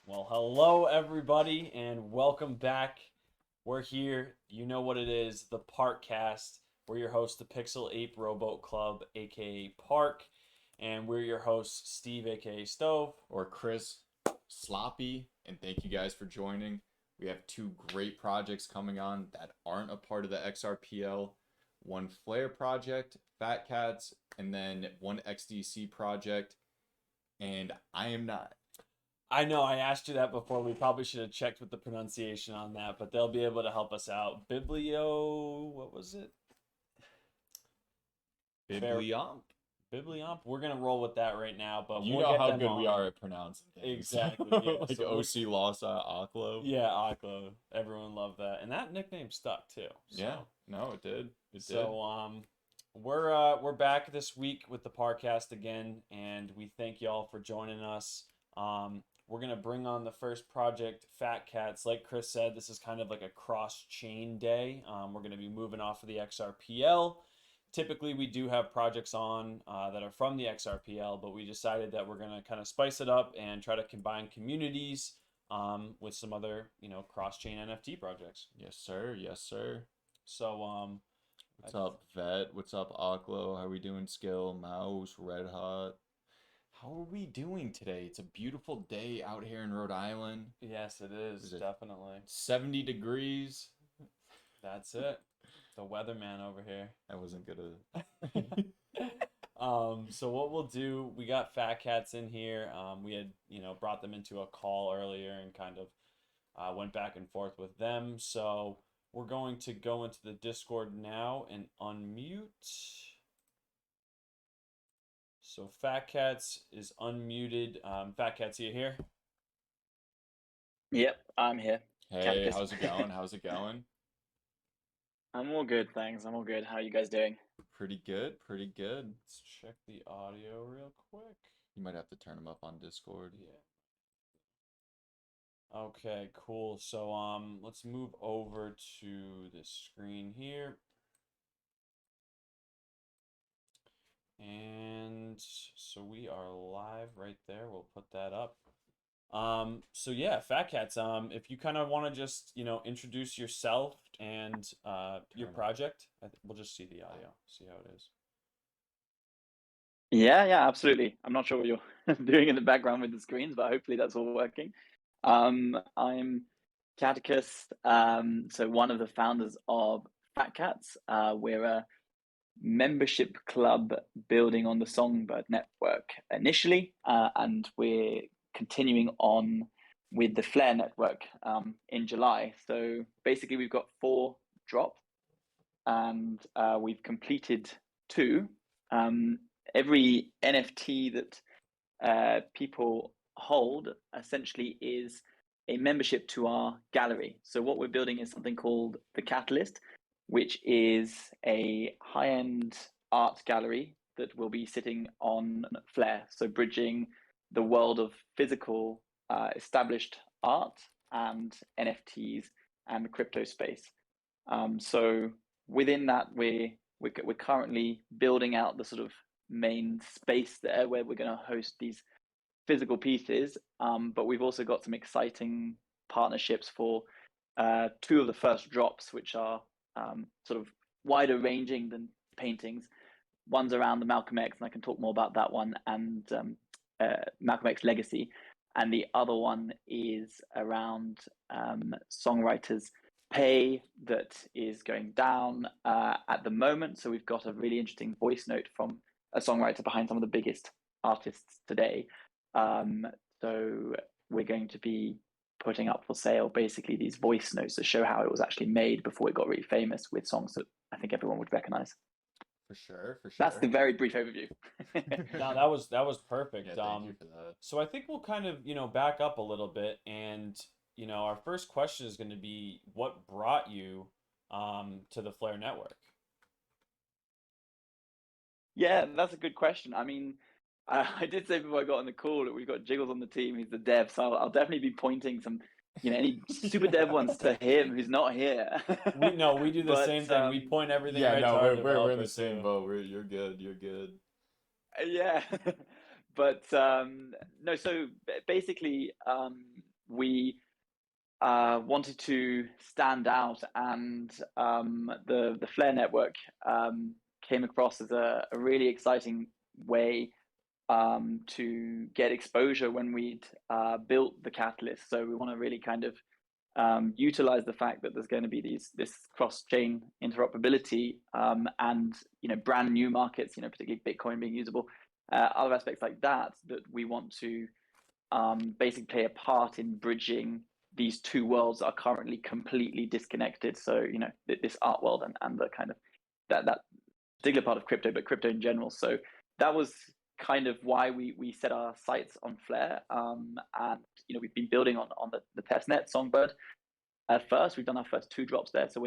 Well, hello everybody, and welcome back. We're here. You know what it is, the Parc-cast. We're your host, the Pixel Ape Rowboat Club, aka Park, and we're your hosts, Steve, aka Stove. Or Chris, Sloppy, and thank you guys for joining. We have two great projects coming on that aren't a part of the XRPL. One Flare project, Fat Cats, and then one XDC project. And I am not. I know I asked you that before. We probably should have checked with the pronunciation on that, but they'll be able to help us out. What was it? Bibliomp. Bibliomp. We're gonna roll with that right now, but You we'll know get how them good on. we are at pronouncing things. Exactly. Yeah. Like So OC Lhasa Aklo. yeah, Aklo. Everyone loved that, and that nickname stuck too. So. Yeah, no, it did. It did. So we're back this week with the Parcast again, and we thank y'all for joining us. We're gonna bring on the first project, Fat Cats. Like Chris said, this is kind of like a cross-chain day. We're gonna be moving off of the XRPL. Typically, we do have projects on that are from the XRPL, but we decided that we're gonna kind of spice it up and try to combine communities with some other, cross-chain NFT projects. Yes, sir. Yes, sir. So What's up, Vet? What's up, Aklo? How we doing, Skill? Mouse, Red Hot. How are we doing today? It's a beautiful day out here in Rhode Island. yes, it is definitely. 70 degrees. That's it. The weatherman over here. I wasn't gonna. So what we'll do, we got Fat Cats in here. We had, brought them into a call earlier and kind of went back and forth with them. So we're going to go into the Discord now and unmute. So Fat Cats is unmuted. Fat Cats, are you here? Yep, I'm here. Hey, Catechist. how's it going? How's it going? I'm all good, thanks. I'm all good. How are you guys doing? Pretty good, pretty good. Let's check the audio real quick. You might have to turn them up on Discord. Yeah. Okay, cool. So let's move over to the screen here. And so we are live right there. We'll put that up. So yeah, Fat Cats, if you kind of want to just, introduce yourself and your project, we'll just see the audio, see how it is. Yeah, absolutely. I'm not sure what you're doing in the background with the screens, but hopefully that's all working. I'm Catechist, so one of the founders of Fat Cats. We're a membership club building on the Songbird network initially, and we're continuing on with the Flare network in July. So basically we've got 4 drops and we've completed 2. Every NFT that people hold essentially is a membership to our gallery. So what we're building is something called the Catalyst, which is a high-end art gallery that will be sitting on Flare, so bridging the world of physical established art and NFTs and the crypto space. So within that, we're currently building out the sort of main space there where we're going to host these physical pieces, but we've also got some exciting partnerships for 2 of the first drops, which are sort of wider ranging than paintings. One's around the Malcolm X, and I can talk more about that one, and Malcolm X legacy, and the other one is around songwriters' pay that is going down at the moment. So we've got a really interesting voice note from a songwriter behind some of the biggest artists today. So we're going to be putting up for sale basically these voice notes that show how it was actually made before it got really famous, with songs that I think everyone would recognize. For sure. That's the very brief overview. No, that was perfect. Yeah, thank you for that. So I think we'll kind of, back up a little bit, and our first question is going to be, what brought you to the Flare network? Yeah, that's a good question. I mean, I did say before I got on the call that we've got Jiggles on the team. He's the dev, so I'll definitely be pointing some, any super dev ones to him who's not here. We do the same thing. We point everything. Yeah, right no, to our we're in the developer, same too. boat. You're good. You're good. Yeah, but no. So basically, we wanted to stand out, and the Flare network came across as a really exciting way to get exposure when we'd built the catalyst. So we want to really kind of utilize the fact that there's going to be this cross-chain interoperability, and brand new markets, particularly Bitcoin being usable, other aspects like that we want to basically play a part in bridging these two worlds that are currently completely disconnected. So this art world and the kind of that particular part of crypto, but crypto in general. So that was kind of why we set our sights on Flare, and we've been building on the testnet Songbird. At first, we've done our first 2 drops there, so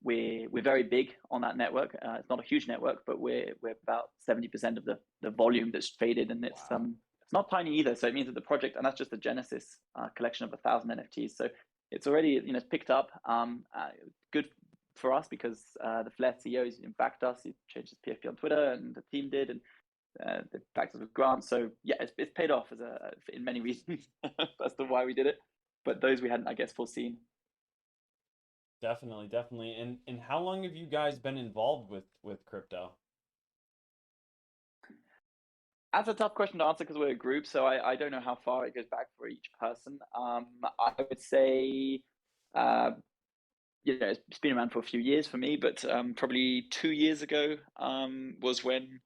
we're very big on that network. It's not a huge network, but we're about 70% of the volume that's traded, and it's Wow. it's not tiny either. So it means that the project, and that's just the Genesis collection of 1,000 NFTs. So it's already it's picked up. Good for us because the Flare CEO has backed us. He changed his PFP on Twitter, and the team did, and they backed us with grants. So yeah, it's paid off in many reasons as to why we did it, but those we hadn't, I guess, foreseen. Definitely. And how long have you guys been involved with crypto? That's a tough question to answer because we're a group, so I don't know how far it goes back for each person. I would say, it's been around for a few years for me, but probably 2 years ago was when,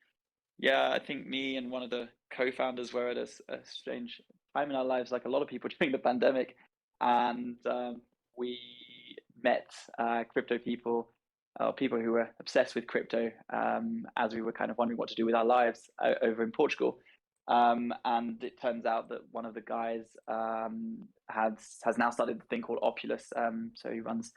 I think me and one of the co-founders were at a strange time in our lives, like a lot of people during the pandemic, and we met crypto people, people who were obsessed with crypto, as we were kind of wondering what to do with our lives over in Portugal. And it turns out that one of the guys has now started a thing called Opulus. So he runs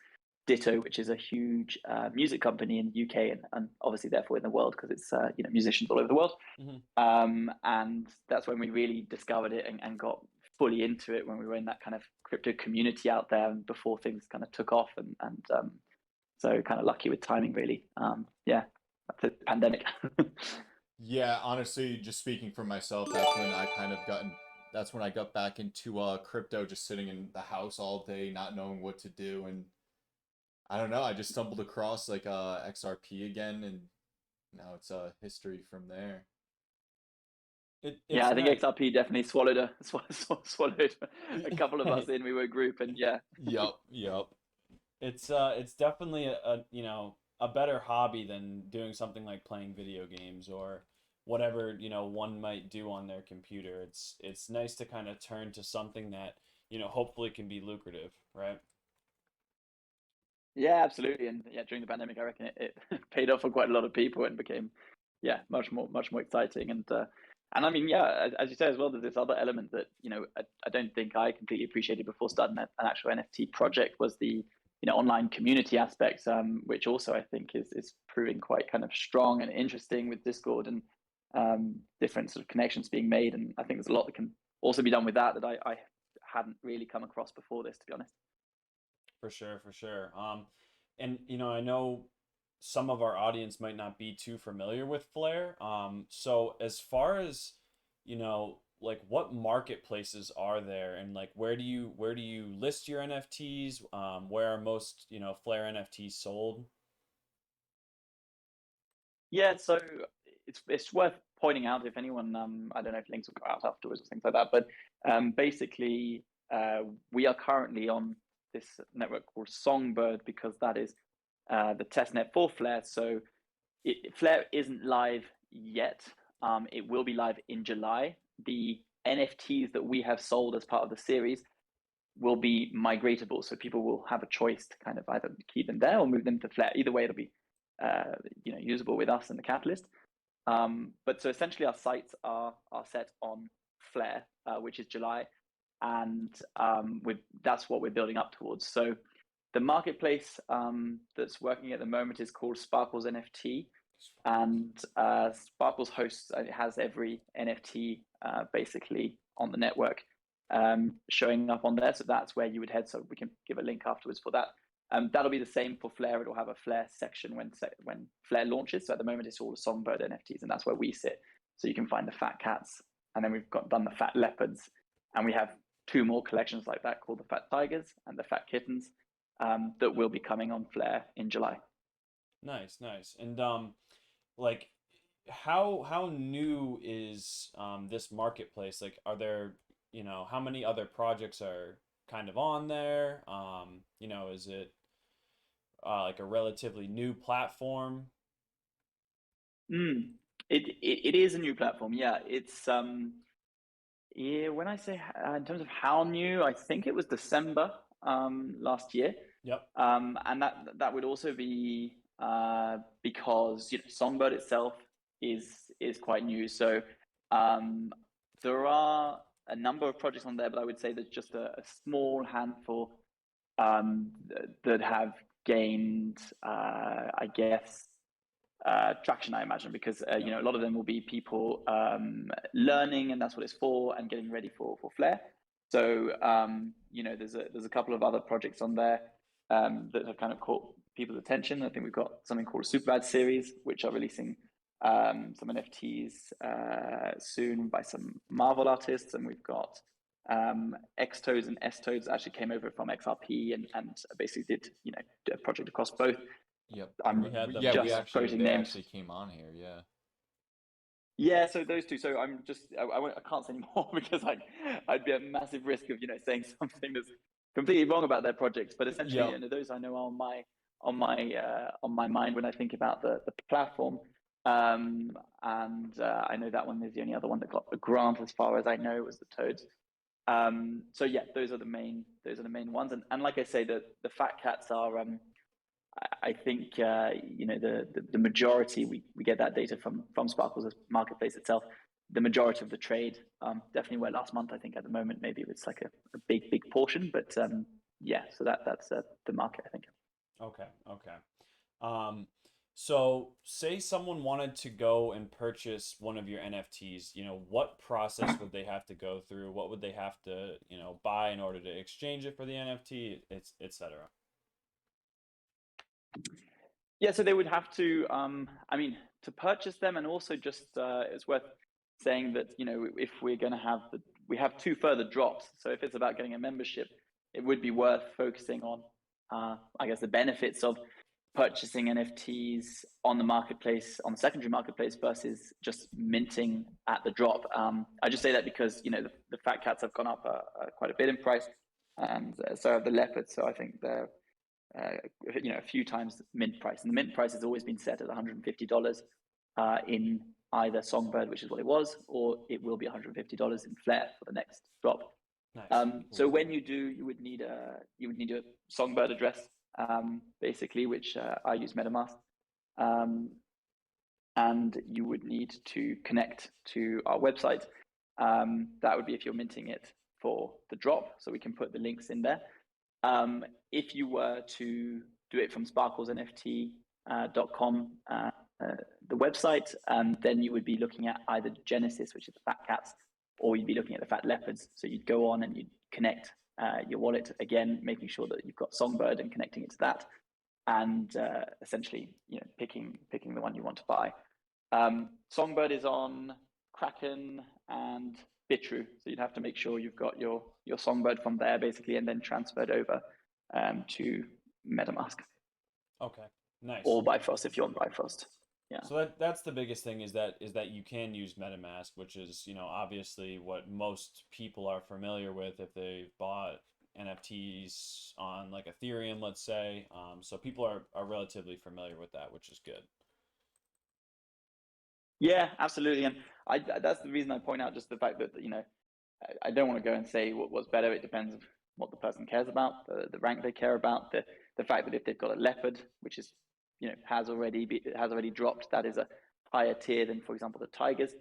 Ditto, which is a huge music company in the UK, and obviously therefore in the world, because it's musicians all over the world. Mm-hmm. And that's when we really discovered it and got fully into it, when we were in that kind of crypto community out there, and before things kind of took off, and so kind of lucky with timing, really. That's the pandemic. Yeah, honestly, just speaking for myself, that's when I got back into crypto, just sitting in the house all day, not knowing what to do, and I don't know, I just stumbled across like XRP again, and now it's history from there. It's Yeah, I think nice. XRP definitely swallowed a couple of us in. We were a group, and yeah. Yup. It's definitely a better hobby than doing something like playing video games or whatever one might do on their computer. It's nice to kind of turn to something that hopefully can be lucrative, right? Yeah, absolutely. And yeah, during the pandemic, I reckon it paid off for quite a lot of people and became, much more exciting. And I mean, as you say as well, there's this other element that I don't think I completely appreciated before starting an actual NFT project, was the online community aspects, which also I think is proving quite kind of strong and interesting with Discord, and different sort of connections being made. And I think there's a lot that can also be done with that I hadn't really come across before this, to be honest. For sure. And I know some of our audience might not be too familiar with Flare. So as far as like what marketplaces are there, and like where do you list your NFTs? Where are most Flare NFTs sold? Yeah, so it's worth pointing out, if anyone, I don't know if links will go out afterwards or things like that, but basically, we are currently on this network called Songbird, because that is the testnet for Flare. So Flare isn't live yet. It will be live in July. The NFTs that we have sold as part of the series will be migratable, so people will have a choice to kind of either keep them there or move them to Flare. Either way, it'll be usable with us and the Catalyst. But so essentially, our sites are set on Flare, which is July, and that's what we're building up towards. So the marketplace that's working at the moment is called Sparkles NFT, and Sparkles hosts, it has every NFT basically on the network showing up on there. So that's where you would head. So we can give a link afterwards for that. That'll be the same for Flare. It'll have a Flare section when Flare launches. So at the moment, it's all the Songbird NFTs, and that's where we sit. So you can find the fat cats, and then we've done the fat leopards, and we have two more collections like that called the Fat Tigers and the Fat Kittens that will be coming on Flare in July. Nice, nice. And like how new is this marketplace? Like, are there, how many other projects are kind of on there? Is it like a relatively new platform? Mm. It is a new platform. Yeah, it's yeah. When I say in terms of how new, I think it was December last year, Yep. and that would also be because Songbird itself is quite new. So there are a number of projects on there, but I would say there's just a small handful that have gained, I guess, traction, I imagine, because Yep. a lot of them will be people learning, and that's what it's for, and getting ready for Flare. So there's a couple of other projects on there that have kind of caught people's attention. I think we've got something called a Superbad series, which are releasing some NFTs soon by some Marvel artists, and we've got X-Toads and S-Toads actually came over from XRP and basically did a project across both. Yep. I'm We had them. Yeah, just quoting they names. actually came on here. Yeah. Yeah, so those two. So I can't say any more because I'd be at massive risk of saying something that's completely wrong about their projects. But essentially, Yep. those I know are on my mind when I think about the platform. And I know that one is the only other one that got a grant, as far as I know, was the Toads. So yeah, those are the main ones. And like I say, the Fat Cats are I think the majority we get that data from Sparkle's marketplace itself. The majority of the trade definitely went last month. I think at the moment maybe it's like a big portion, but yeah. So that's the market, I think. Okay. Okay. So say someone wanted to go and purchase one of your NFTs, what process would they have to go through? What would they have to, buy in order to exchange it for the NFT, etc. Yeah, so they would have to, to purchase them, and also just it's worth saying that if we're going to we have two further drops. So if it's about getting a membership, it would be worth focusing on, I guess, the benefits of purchasing NFTs on the marketplace, on the secondary marketplace, versus just minting at the drop. I just say that because the Fat Cats have gone up quite a bit in price, and so have the Leopards. So I think they're a few times the mint price, and the mint price has always been set at $150 in either Songbird, which is what it was, or it will be $150 in Flare for the next drop. Nice. So when you do, you would need a Songbird address, basically, which I use MetaMask, and you would need to connect to our website. That would be if you're minting it for the drop, so we can put the links in there. If you were to do it from sparklesnft.com, the website, then you would be looking at either Genesis, which is the Fat Cats, or you'd be looking at the Fat Leopards. So you'd go on and you'd connect your wallet, again, making sure that you've got Songbird and connecting it to that, and essentially, picking the one you want to buy. Songbird is on Kraken and Bitrue, so you'd have to make sure you've got your Songbird from there, basically, and then transferred over to MetaMask. Okay. Nice. Or Bifrost if you're on Bifrost. Yeah. So that's the biggest thing is that you can use MetaMask, which is, obviously what most people are familiar with if they've bought NFTs on like Ethereum, let's say. So people are relatively familiar with that, which is good. Yeah, absolutely. And that's the reason I point out just the fact that, I don't want to go and say what's better. It depends on what the person cares about, the rank they care about, the fact that if they've got a Leopard, which is, has already dropped, that is a higher tier than, for example, the Tigers.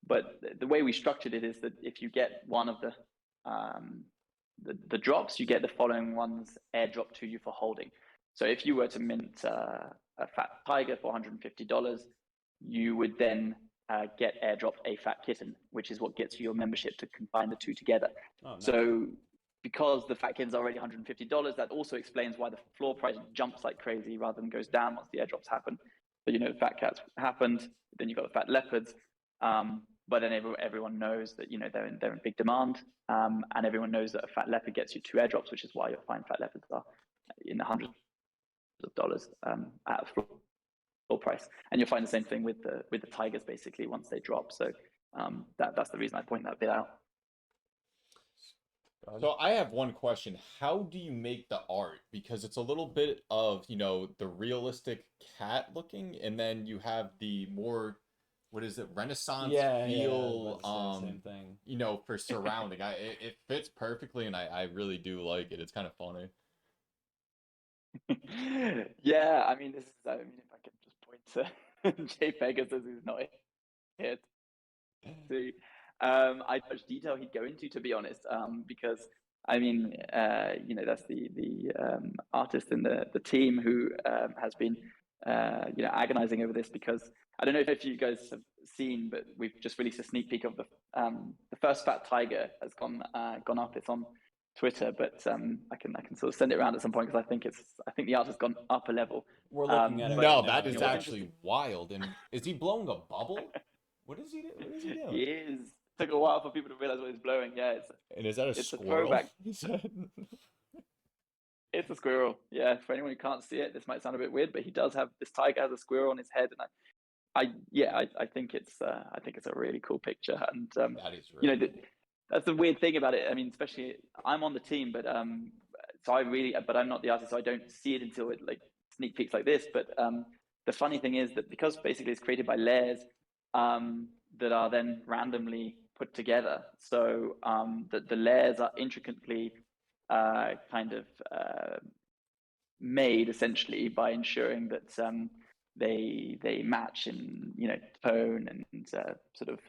But the way we structured it is that if you get one of the drops, you get the following ones airdrop to you for holding. So if you were to mint a Fat Tiger for $150, you would then get airdropped a Fat Kitten, which is what gets you your membership to combine the two together. Oh, nice. So because the Fat Kitten's already $150, that also explains why the floor price jumps like crazy rather than goes down once the airdrops happen. But the Fat Cats happened, then you've got the Fat Leopards. but then everyone knows that they're in big demand, and everyone knows that a fat leopard gets you 2 airdrops, which is why you'll find fat leopards are in the hundreds of dollars at a floor price, and you'll find the same thing with the tigers basically once they drop. So that's the reason I point that bit out. So I have one question. How do you make the art? Because it's a little bit of, the realistic cat looking, and then you have the more, what is it, Renaissance feel, same thing. for surrounding. It fits perfectly, and I really do like it. It's kind of funny. Yeah, I mean, if I can just point to Jay Pegasus, who's not here to how much detail he'd go into, to be honest, because I mean, that's the artist in the team who has been agonizing over this, because I don't know if you guys have seen, but we've just released a sneak peek of the first fat tiger has gone up. It's on Twitter, but I can sort of send it around at some point, because I think the art has gone up a level. We're looking at it. No, right that now. is actually wild. And is he blowing a bubble? What is he doing? He is. Took a while for people to realize what he's blowing. Yeah, and is that a it's squirrel? A throwback. It's a squirrel. Yeah, for anyone who can't see it, this might sound a bit weird, but this tiger has a squirrel on his head, and I think it's a really cool picture. And that is really cool. That's the weird thing about it. I mean, especially I'm on the team, but but I'm not the artist, so I don't see it until it like sneak peeks like this. But the funny thing is that because basically it's created by layers that are then randomly put together, so that the layers are intricately made essentially by ensuring that they match in tone and sort of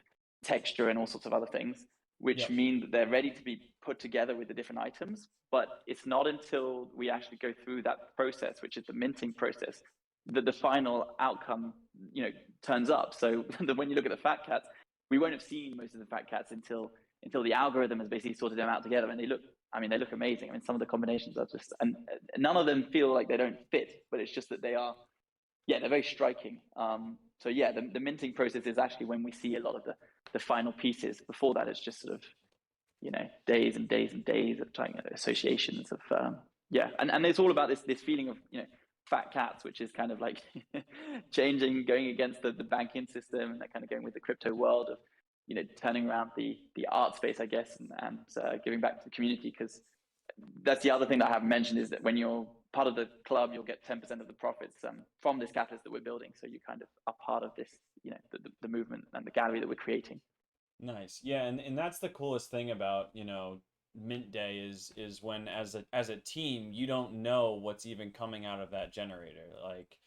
texture and all sorts of other things, which mean that they're ready to be put together with the different items. But it's not until we actually go through that process, which is the minting process, that the final outcome turns up. So when you look at the fat cats, we won't have seen most of the fat cats until the algorithm has basically sorted them out together, and they look amazing. I mean, some of the combinations are just, and none of them feel like they don't fit, but it's just that they're very striking. So yeah, the minting process is actually when we see a lot of the final pieces. Before that, it's just sort of days and days and days of trying associations of and it's all about this feeling of fat cats, which is kind of like going against the banking system, and that kind of going with the crypto world of turning around the art space, I guess, and giving back to the community. Because that's the other thing that I haven't mentioned, is that when you're part of the club, you'll get 10% of the profits from this catalyst that we're building. So you kind of are part of this, the movement and the gallery that we're creating. Nice. Yeah, and that's the coolest thing about, Mint Day is when as a team, you don't know what's even coming out of that generator. Like,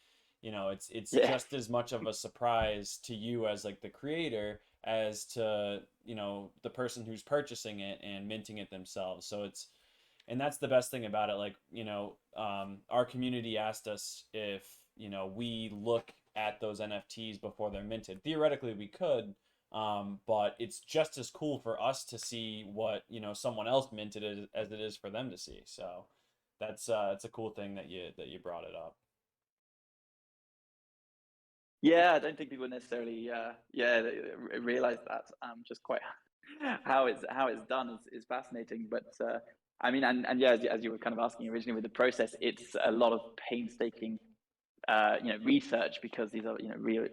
it's just as much of a surprise to you as like the creator as to, the person who's purchasing it and minting it themselves. So and that's the best thing about it. Like, our community asked us if, we look at those NFTs before they're minted. Theoretically, we could, but it's just as cool for us to see what someone else minted as it is for them to see. So that's it's a cool thing that you brought it up. Yeah, I don't think people necessarily realize that. Just quite how it's done is fascinating. But I mean, and yeah, as you were kind of asking originally with the process, it's a lot of painstaking research, because these are real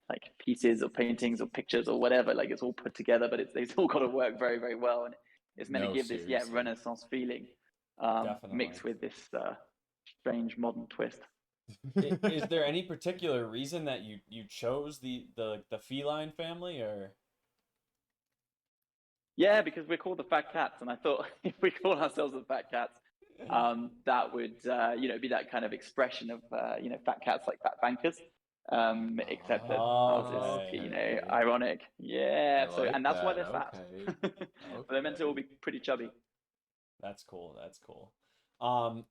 like pieces or paintings or pictures or whatever. Like, it's all put together, but it's all got to work very, very well, and it's meant to give this Renaissance feeling mixed with this strange modern twist. Is there any particular reason that you chose the feline family, or? Yeah, because we're called the Fat Cats, and I thought if we call ourselves the Fat Cats, that would be that kind of expression of fat cats like fat bankers, except that ours is ironic. Yeah, so and that's why they're fat. So they're meant to all be pretty chubby. That's cool. That's cool.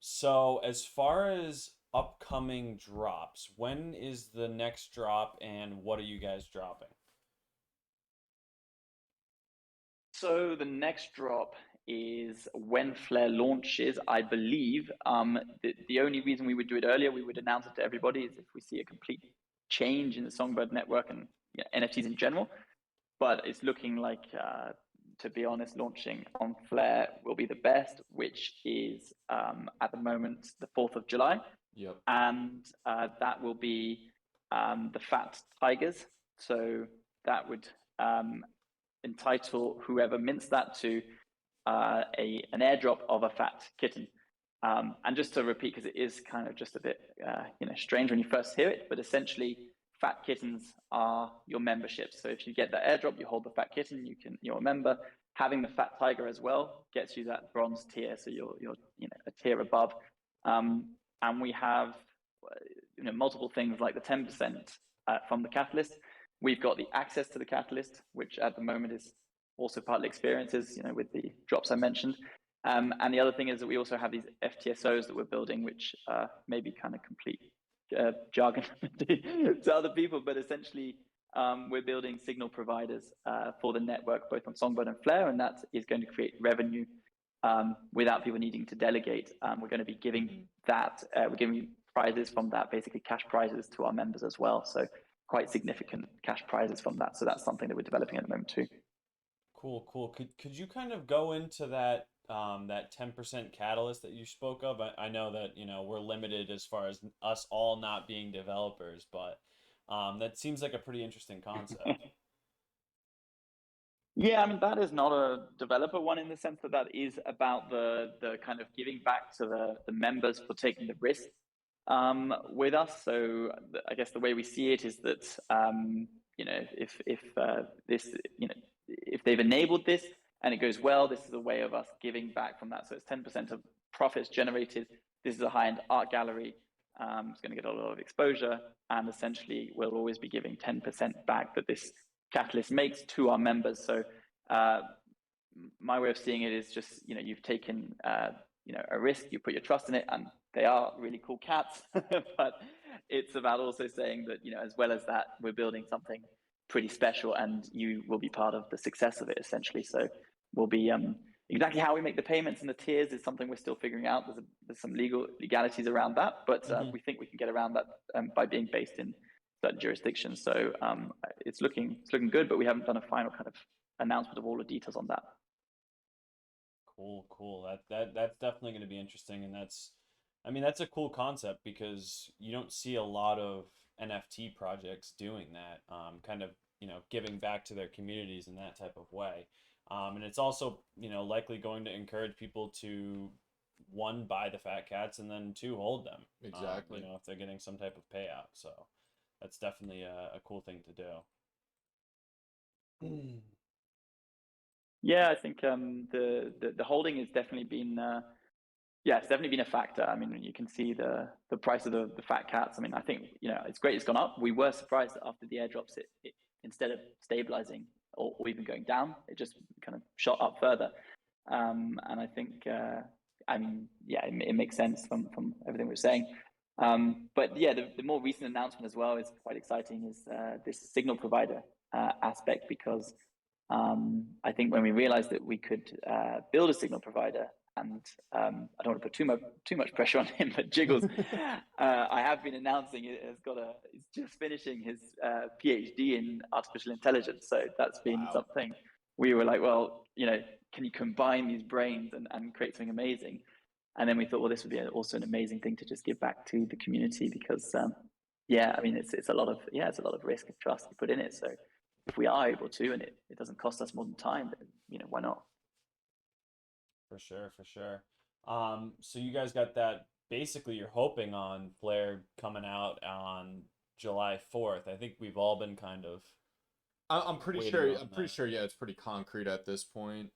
So as far as upcoming drops, when is the next drop, and what are you guys dropping? So the next drop is when Flare launches, I believe. The only reason we would do it earlier, we would announce it to everybody, is if we see a complete change in the Songbird network and NFTs in general. but it's looking like, to be honest, launching on Flare will be the best, which is at the moment the 4th of July. Yep. And that will be the Fat Tigers. So that would entitle whoever mints that to an airdrop of a fat kitten. And just to repeat, because it is kind of just a bit strange when you first hear it, but essentially fat kittens are your memberships. So if you get that airdrop, you hold the fat kitten, you're a member. Having the fat tiger as well gets you that bronze tier, so you're a tier above. And we have multiple things like the 10% from the catalyst. We've got the access to the catalyst, which at the moment is also partly experiences, with the drops I mentioned. And the other thing is that we also have these FTSOs that we're building, which may be kind of complete jargon to other people, but essentially we're building signal providers for the network, both on Songbird and Flare, and that is going to create revenue without people needing to delegate. We're going to be giving that, we're giving prizes from that, basically cash prizes to our members as well. So quite significant cash prizes from that. So that's something that we're developing at the moment too. Cool. Could you kind of go into that 10% catalyst that you spoke of? I know that we're limited as far as us all not being developers, but that seems like a pretty interesting concept. Yeah, I mean, that is not a developer one in the sense that is about the kind of giving back to the members for taking the risk with us. So I guess the way we see it is that if they've enabled this and it goes well, this is a way of us giving back from that. So it's 10% of profits generated. This is a high-end art gallery. It's going to get a lot of exposure, and essentially we'll always be giving 10% back that this catalyst makes to our members. So my way of seeing it is just, you've taken a risk, you put your trust in it, and they are really cool cats. But it's about also saying that, as well as that, we're building something pretty special, and you will be part of the success of it, essentially. So we'll be exactly how we make the payments and the tiers is something we're still figuring out. There's some legalities around that, but we think we can get around that by being based in certain jurisdictions. So it's looking good, but we haven't done a final kind of announcement of all the details on that. Cool. That's definitely going to be interesting, and that's a cool concept because you don't see a lot of NFT projects doing that, kind of giving back to their communities in that type of way, and it's also likely going to encourage people to, one, buy the fat cats, and then two, hold them. Exactly. If they're getting some type of payout. So that's definitely a cool thing to do. Yeah, I think the holding has definitely been it's definitely been a factor. I mean, you can see the price of the fat cats. I mean, I think it's great. It's gone up. We were surprised that after the airdrops, it instead of stabilizing or even going down, it just kind of shot up further. And I think it makes sense from everything we're saying. But yeah, the more recent announcement as well is quite exciting. Is this signal provider aspect, because I think when we realized that we could build a signal provider, and I don't want to put too much pressure on him, but Jiggles, I have been announcing he's just finishing his PhD in artificial intelligence. So that's been something we were like, well, can you combine these brains and create something amazing? And then we thought, well, this would be also an amazing thing to just give back to the community, because it's a lot of risk and trust you put in it. So if we are able to, and it doesn't cost us more than time, then why not? For sure. So you guys got that. Basically, you're hoping on Flare coming out on July 4th. I think we've all been kind of. I'm pretty sure. Yeah, it's pretty concrete at this point.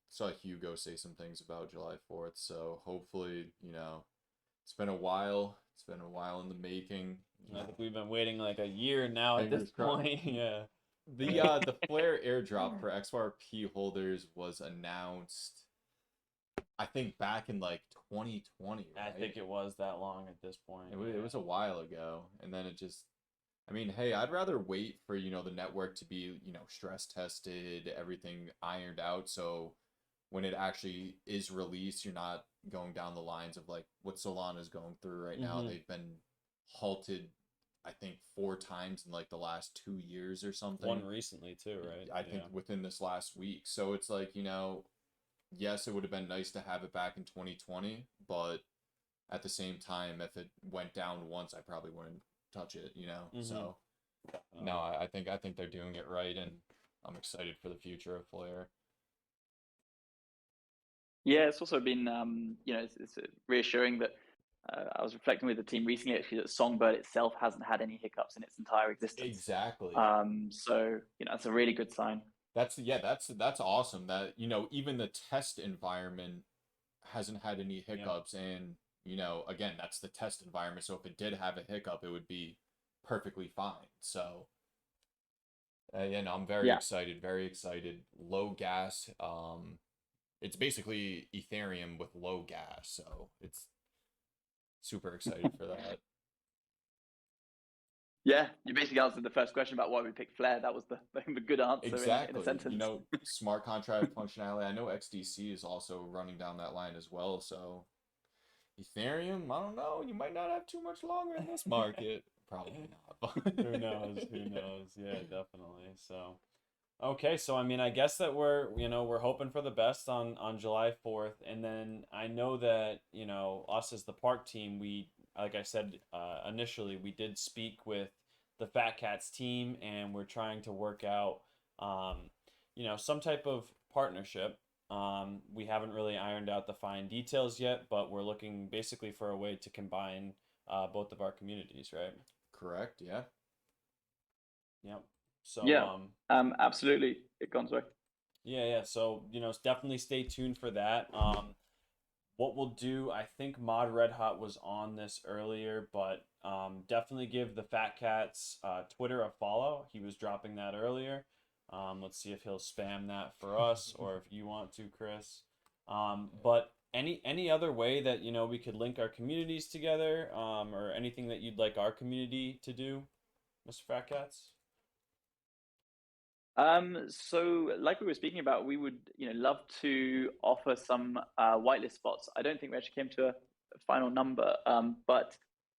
Saw Hugo say some things about July 4th. So hopefully, it's been a while. It's been a while in the making. I think we've been waiting like a year now at this point. Yeah. The Flare airdrop for XRP holders was announced, I think, back in like 2020. Right? I think it was that long at this point. It was a while ago, and then it just. I mean, hey, I'd rather wait for the network to be stress tested, everything ironed out, so when it actually is released, you're not going down the lines of like what Solana's going through right now. They've been halted I think 4 times in like the last 2 years or something. One recently too, right? I think within this last week. So it's like, yes, it would have been nice to have it back in 2020, but at the same time, if it went down once, I probably wouldn't touch it, So no, I think they're doing it right, and I'm excited for the future of Flair. Yeah, it's also been, it's reassuring that I was reflecting with the team recently actually that Songbird itself hasn't had any hiccups in its entire existence. Exactly. So it's a really good sign. That's awesome that, even the test environment hasn't had any hiccups. Yeah. And, again, that's the test environment. So if it did have a hiccup, it would be perfectly fine. So, I'm very excited, very excited. Low gas. It's basically Ethereum with low gas. So it's super excited for that. Yeah, you basically answered the first question about why we picked Flare. That was the good answer. Exactly. In a sentence. Smart contract functionality. I know XDC is also running down that line as well. So Ethereum, I don't know. You might not have too much longer in this market. Probably not. Who knows? Who knows? Yeah, definitely. So, okay. So, I mean, I guess that we're hoping for the best on July 4th. And then I know that, us as the park team, like I said initially, we did speak with the Fat Cats team, and we're trying to work out, some type of partnership. We haven't really ironed out the fine details yet, but we're looking basically for a way to combine both of our communities, right? Correct. Yeah. Yep. So yeah, absolutely. It comes right. Yeah. So definitely stay tuned for that. What we'll do, I think Mod Red Hot was on this earlier, but definitely give the Fat Cats Twitter a follow. He was dropping that earlier. Let's see if he'll spam that for us, or if you want to, Chris. But any other way that we could link our communities together, or anything that you'd like our community to do, Mr. Fat Cats? So like we were speaking about, we would, love to offer some whitelist spots. I don't think we actually came to a final number, but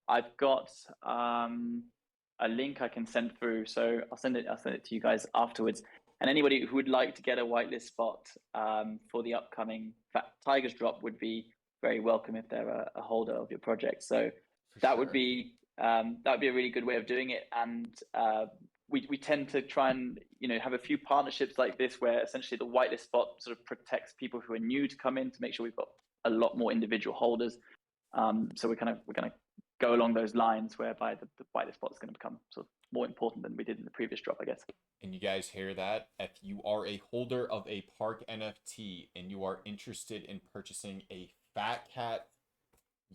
I've got a link I can send through. So I'll send it to you guys afterwards. And anybody who would like to get a whitelist spot for the upcoming Tigers drop would be very welcome if they're a holder of your project. So that would be a really good way of doing it. And we tend to try and have a few partnerships like this where essentially the whitelist spot sort of protects people who are new to come in to make sure we've got a lot more individual holders. So we're going to go along those lines whereby the whitelist spot is going to become sort of more important than we did in the previous drop, I guess. And you guys hear that? If you are a holder of a Park NFT and you are interested in purchasing a Fat Cat,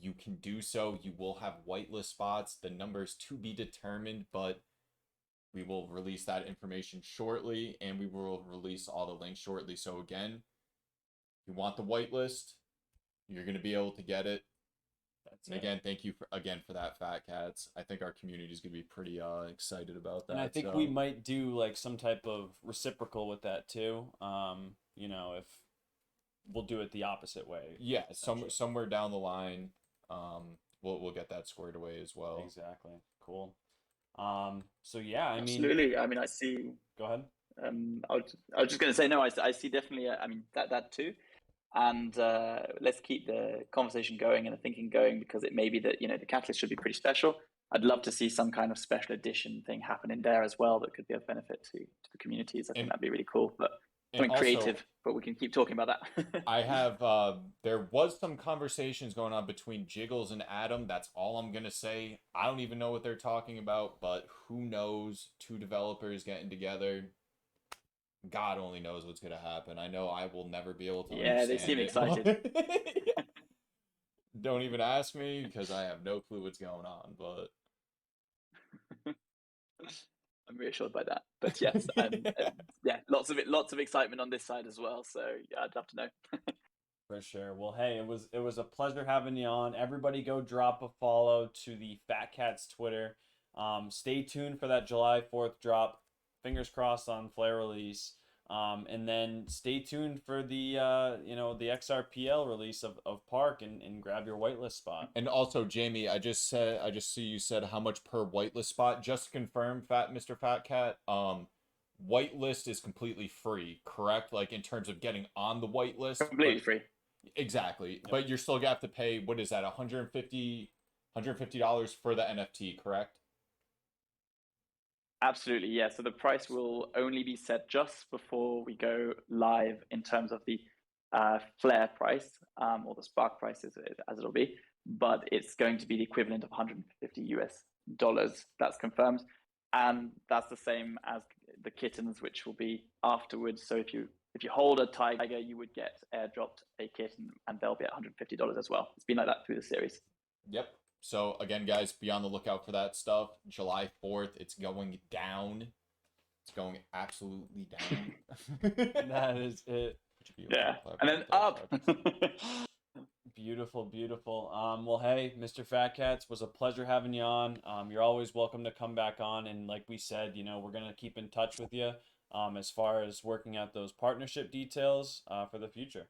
you can do so. You will have whitelist spots. The numbers to be determined, but we will release that information shortly, and we will release all the links shortly. So again, if you want the whitelist, you're going to be able to get it. And again, thank you for that, Fat Cats. I think our community is going to be pretty excited about that. And I think we might do like some type of reciprocal with that too. If we'll do it the opposite way. Yeah, somewhere down the line, we'll get that squared away as well. Exactly. Cool. So yeah, I mean, absolutely. I mean, I see. Go ahead. I was just going to say no. I see definitely. I mean that too. And let's keep the conversation going and the thinking going, because it may be that the catalyst should be pretty special. I'd love to see some kind of special edition thing happen in there as well that could be of benefit to the communities. I think that'd be really cool. But something creative, but we can keep talking about that. I have there was some conversations going on between Jiggles and Adam. That's all I'm gonna say. I don't even know what they're talking about, but who knows? Two developers getting together. God only knows what's gonna happen. I know I will never be able to. Yeah, they seem excited. Don't even ask me, because I have no clue what's going on. But I'm reassured by that. But yes, yeah, lots of excitement on this side as well. So yeah, I'd love to know. For sure. Well, hey, it was a pleasure having you on. Everybody go drop a follow to the Fat Cats Twitter. Stay tuned for that July 4th drop. Fingers crossed on Flare release. And then stay tuned for the the XRPL release of Park and grab your whitelist spot. And also, Jamie, I just see you said how much per whitelist spot. Just to confirm, Mr. Fat Cat, whitelist is completely free, correct? Like in terms of getting on the whitelist. Completely free. Exactly. Yep. But you're still gonna have to pay, what is that, $150 for the NFT, correct? Absolutely, yeah. So the price will only be set just before we go live in terms of the flare price, or the spark price as it'll be, but it's going to be the equivalent of 150 US dollars. That's confirmed, and that's the same as the kittens, which will be afterwards. So if you hold a tiger, you would get airdropped a kitten, and they'll be at $150 as well. It's been like that through the series. Yep. So again, guys, be on the lookout for that stuff. July 4th, it's going down. It's going absolutely down. That is it. Yeah, and then up. Beautiful, beautiful. Well, hey, Mr. Fat Cats, was a pleasure having you on. You're always welcome to come back on, and like we said, we're gonna keep in touch with you, as far as working out those partnership details, for the future.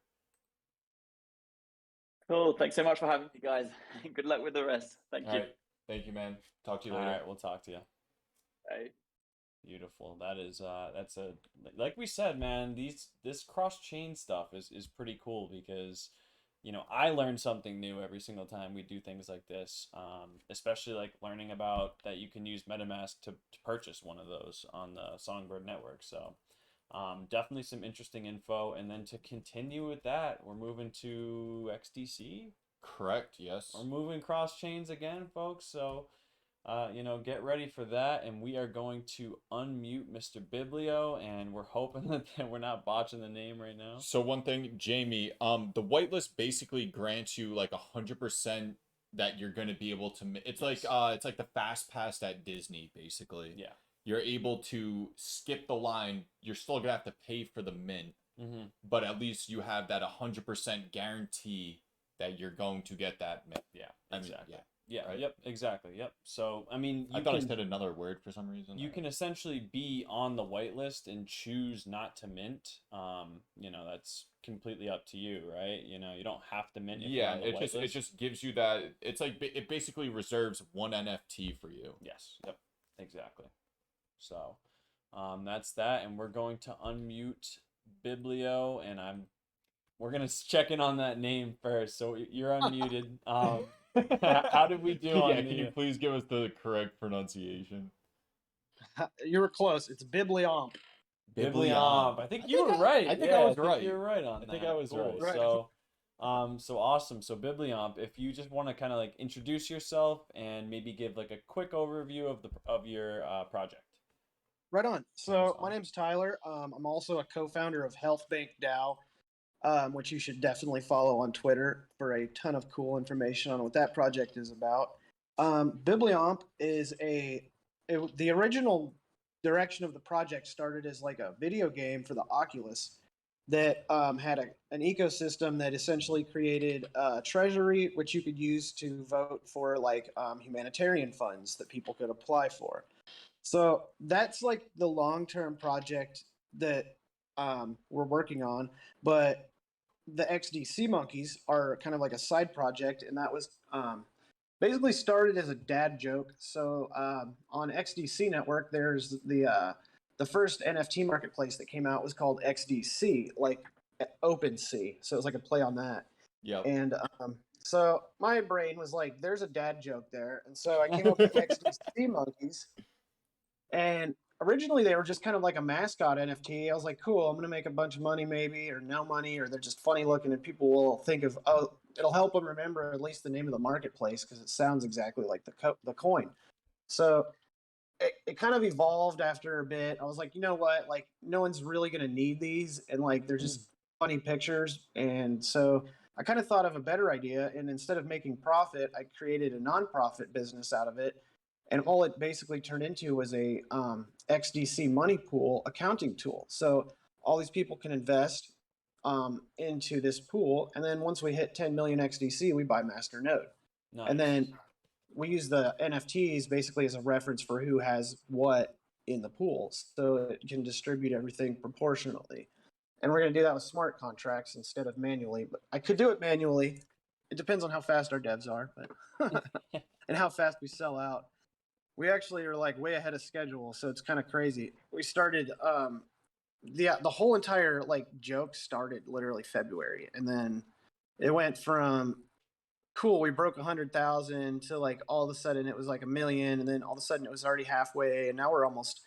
Cool. Thanks so much for having me, guys. Good luck with the rest. Thank you. Right. Thank you, man. Talk to you later. All right, we'll talk to you. Bye. Beautiful. That is that's a, like we said, man, this cross chain stuff is pretty cool because I learn something new every single time we do things like this. Especially like learning about that you can use MetaMask to purchase one of those on the Songbird network. So definitely some interesting info. And then to continue with that, we're moving to XDC. Correct, yes. We're moving cross chains again, folks. So get ready for that, and we are going to unmute Mr. Biblio, and we're hoping that we're not botching the name right now. So one thing, Jamie, the whitelist basically grants you like 100% that you're going to be able to. It's Yes. It's like the fast pass at Disney, basically. Yeah. You're able to skip the line. You're still gonna have to pay for the mint, but at least you have that 100% guarantee that you're going to get that mint. Yeah. I mean, Exactly. yeah. Yeah. Right? Yep. Exactly. Yep. So I mean, I thought I said another word for some reason. You can essentially be on the whitelist and choose not to mint. That's completely up to you, right? You don't have to mint. If you're on the whitelist. It just gives you that. It's like it basically reserves one NFT for you. Yes. Yep. Exactly. So, that's that, and we're going to unmute Biblio, and we're gonna check in on that name first. So you're unmuted. How did we do? Yeah, can you please give us the correct pronunciation? You were close. It's Bibliomp. Bibliomp. I think you were right. I think I was right. You were right on that. I think I was Cool. right. So, so awesome. So Bibliomp, if you just want to kind of like introduce yourself and maybe give like a quick overview of your project. Right on. So my name's Tyler. I'm also a co-founder of Health Bank DAO, which you should definitely follow on Twitter for a ton of cool information on what that project is about. Bibliomp is the original direction of the project started as like a video game for the Oculus that had an ecosystem that essentially created a treasury, which you could use to vote for like humanitarian funds that people could apply for. So that's like the long-term project that we're working on, but the XDC monkeys are kind of like a side project, and that was basically started as a dad joke. So on XDC network, there's the first NFT marketplace that came out was called XDC, like OpenSea. So it was like a play on that. Yeah. And so my brain was like, there's a dad joke there. And so I came up with XDC monkeys. And originally they were just kind of like a mascot NFT. I was like, cool, I'm going to make a bunch of money maybe, or no money, or they're just funny looking, and people will think of, oh, it'll help them remember at least the name of the marketplace because it sounds exactly like the coin. So it kind of evolved after a bit. I was like, you know what? Like, no one's really going to need these, and like they're just funny pictures. And so I kind of thought of a better idea, and instead of making profit, I created a nonprofit business out of it. And all it basically turned into was a XDC money pool accounting tool. So all these people can invest into this pool, and then once we hit 10 million XDC, we buy master node. Nice. And then we use the NFTs basically as a reference for who has what in the pool, so it can distribute everything proportionally. And we're going to do that with smart contracts instead of manually. But I could do it manually. It depends on how fast our devs are, but and how fast we sell out. We actually are like way ahead of schedule, so it's kind of crazy. We started the whole entire like joke started literally February, and then it went from cool, we broke 100,000 to like all of a sudden it was like 1 million, and then all of a sudden it was already halfway, and now we're almost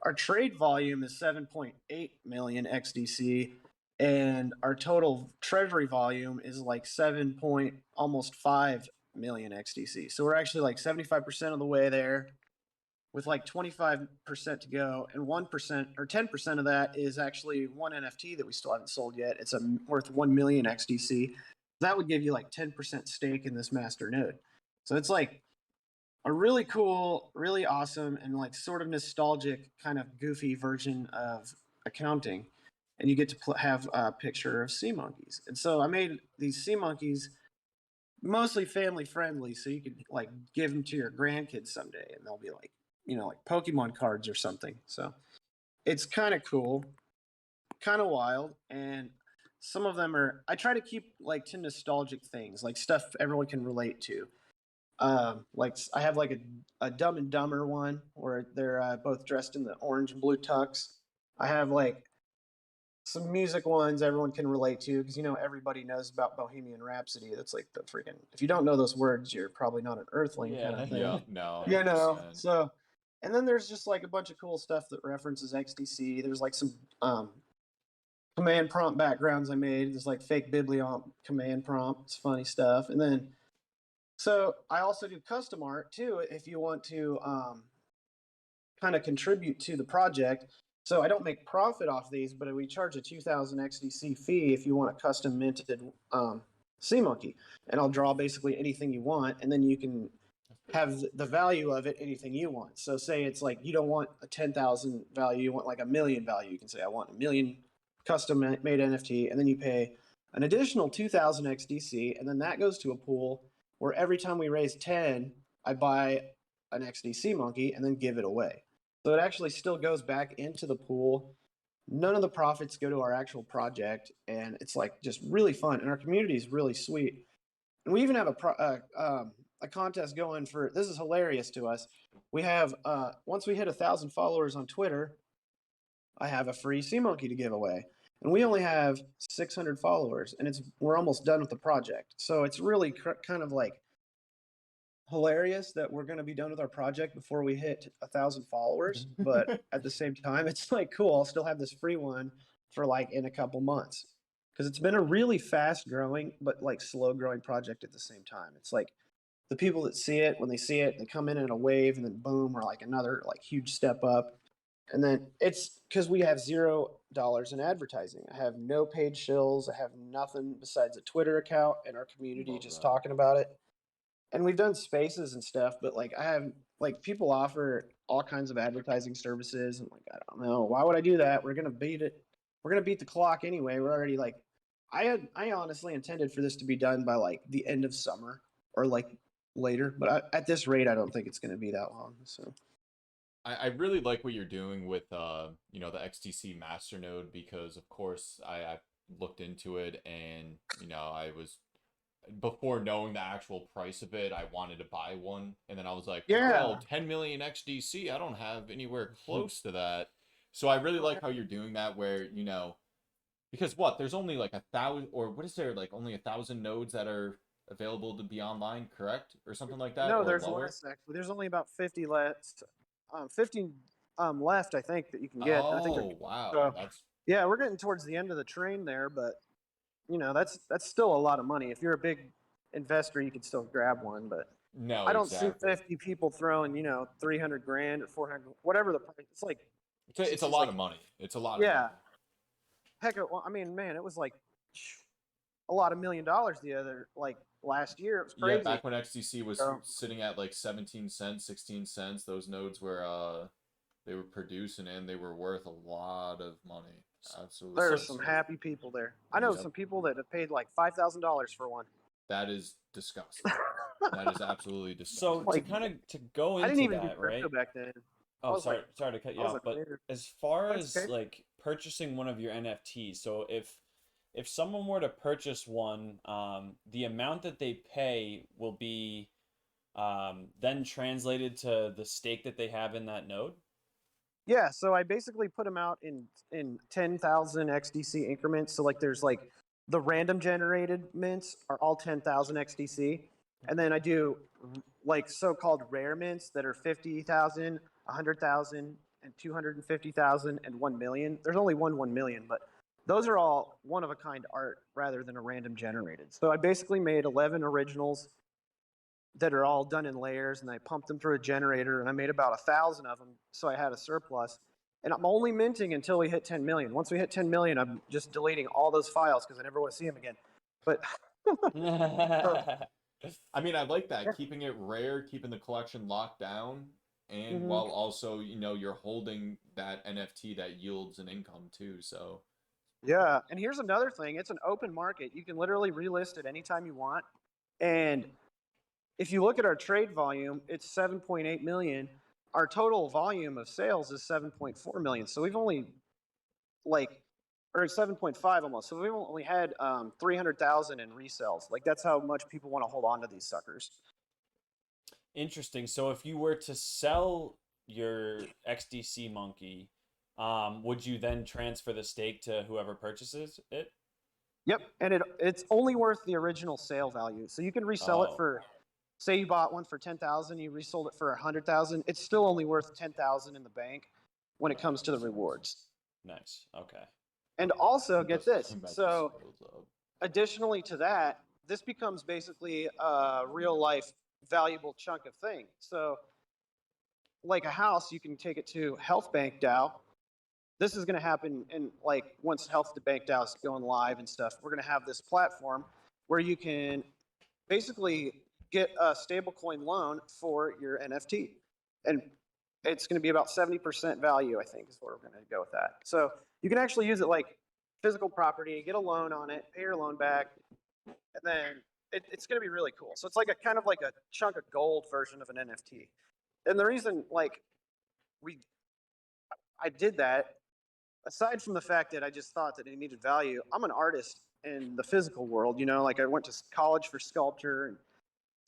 our trade volume is 7.8 million XDC, and our total treasury volume is like 7 point almost 5 million XDC. So we're actually like 75% of the way there, with like 25% to go, and 1% or 10% of that is actually one NFT that we still haven't sold yet. It's worth 1 million XDC. That would give you like 10% stake in this master node. So it's like a really cool, really awesome, and like sort of nostalgic kind of goofy version of accounting. And you get to have a picture of sea monkeys. And so I made these sea monkeys mostly family friendly, so you could like give them to your grandkids someday, and they'll be like, like Pokemon cards or something. So it's kind of cool, kind of wild, and some of them are. I try to keep like to nostalgic things, like stuff everyone can relate to. Like I have like a Dumb and Dumber one where they're both dressed in the orange and blue tux. I have like some music ones everyone can relate to because everybody knows about Bohemian Rhapsody. That's like the freaking. If you don't know those words, you're probably not an Earthling kind of thing. Yeah, no. So, and then there's just like a bunch of cool stuff that references XDC. There's like some command prompt backgrounds I made. There's like fake Bibliomp command prompt. It's funny stuff. And then, so I also do custom art too if you want to kind of contribute to the project. So I don't make profit off these, but we charge a 2,000 XDC fee if you want a custom minted sea monkey, and I'll draw basically anything you want, and then you can have the value of it anything you want. So say it's like you don't want a 10,000 value, you want like 1 million value. You can say I want 1 million custom made NFT, and then you pay an additional 2,000 XDC, and then that goes to a pool where every time we raise 10, I buy an XDC monkey and then give it away. So it actually still goes back into the pool. None of the profits go to our actual project, and it's like just really fun. And our community is really sweet. And we even have a contest going for, this is hilarious to us. We have once we hit 1,000 followers on Twitter, I have a free sea monkey to give away, and we only have 600 followers, and we're almost done with the project. So it's really kind of like hilarious that we're going to be done with our project before we hit 1,000 followers, but at the same time it's like cool, I'll still have this free one for like in a couple months, because it's been a really fast growing but like slow growing project at the same time. It's like the people that see it, when they see it, they come in a wave, and then boom, or like another like huge step up. And then it's because we have $0 in advertising. I have no paid shills. I have nothing besides a Twitter account and our community just talking about it. And we've done spaces and stuff, but like I have like people offer all kinds of advertising services. And like, I don't know, why would I do that? We're gonna beat it. We're gonna beat the clock anyway. We're already like, I honestly intended for this to be done by like the end of summer or like later, but at this rate, I don't think it's gonna be that long. So. I really like what you're doing with the XTC Masternode, because of course I looked into it, and I was, before knowing the actual price of it, I wanted to buy one, and then I was like, well, 10 million XDC, I don't have anywhere close to that. So I really like how you're doing that, where because there's only like 1,000, or what is there, like only 1,000 nodes that are available to be online, correct, or something like that? No, or there's lower? less actually. There's only about 50 left. 15 left, I think, that you can get. Oh, I think wow. so, That's yeah, we're getting towards the end of the train there, but that's still a lot of money. If you're a big investor, you could still grab one, but no, I don't exactly. see 50 people throwing 300 grand or 400, whatever the price. It's like it's a lot of money. It's a lot of money. Heck, I mean, man, it was like a lot of $1 million last year. It was crazy. Yeah, back when XDC was sitting at like 17 cents, 16 cents, those nodes were they were producing, and they were worth a lot of money. Absolutely. There are some happy people there. I know some people that have paid like $5,000 for one. That is disgusting. That is absolutely disgusting. So to go into I didn't even that, do crypto right? back then. I Oh, was like, sorry to cut I you was off, a but creator. as far That's as okay. like purchasing one of your NFTs, so if someone were to purchase one, the amount that they pay will be then translated to the stake that they have in that node. Yeah, so I basically put them out in 10,000 XDC increments. So like there's like the random generated mints are all 10,000 XDC, and then I do like so-called rare mints that are 50,000, 100,000, and 250,000 and 1 million. There's only 1 million, but those are all one of a kind art rather than a random generated. So I basically made 11 originals that are all done in layers, and I pumped them through a generator, and I made about 1,000 of them, so I had a surplus. And I'm only minting until we hit 10 million. Once we hit 10 million, I'm just deleting all those files because I never want to see them again. But I mean, I like that, keeping it rare, keeping the collection locked down, and Mhm. while also, you're holding that NFT that yields an income too. So, Yeah, and here's another thing: it's an open market. You can literally relist it anytime you want. And if you look at our trade volume, it's 7.8 million. Our total volume of sales is 7.4 million. So we've only like, or 7.5 almost. So we've only had 300,000 in resells. Like that's how much people want to hold on to these suckers. Interesting. So if you were to sell your XDC monkey, would you then transfer the stake to whoever purchases it? Yep, and it's only worth the original sale value. So you can resell it Oh, for, say you bought one for 10,000, you resold it for 100,000. It's still only worth 10,000 in the bank when it comes to the rewards. nice. Okay. And also, get just this. that So just builds up. additionally to that, this becomes basically a real life valuable chunk of thing. So like a house, you can take it to Health Bank DAO. This is going to happen in like once Health Bank DAO is going live and stuff. We're going to have this platform where you can basically get a stablecoin loan for your NFT, and it's going to be about 70% value, I think, is where we're going to go with that. So you can actually use it like physical property, get a loan on it, pay your loan back, and then it's going to be really cool. So it's like a kind of like a chunk of gold version of an NFT. And the reason like we I did that, aside from the fact that I just thought that it needed value, I'm an artist in the physical world. Like I went to college for sculpture, and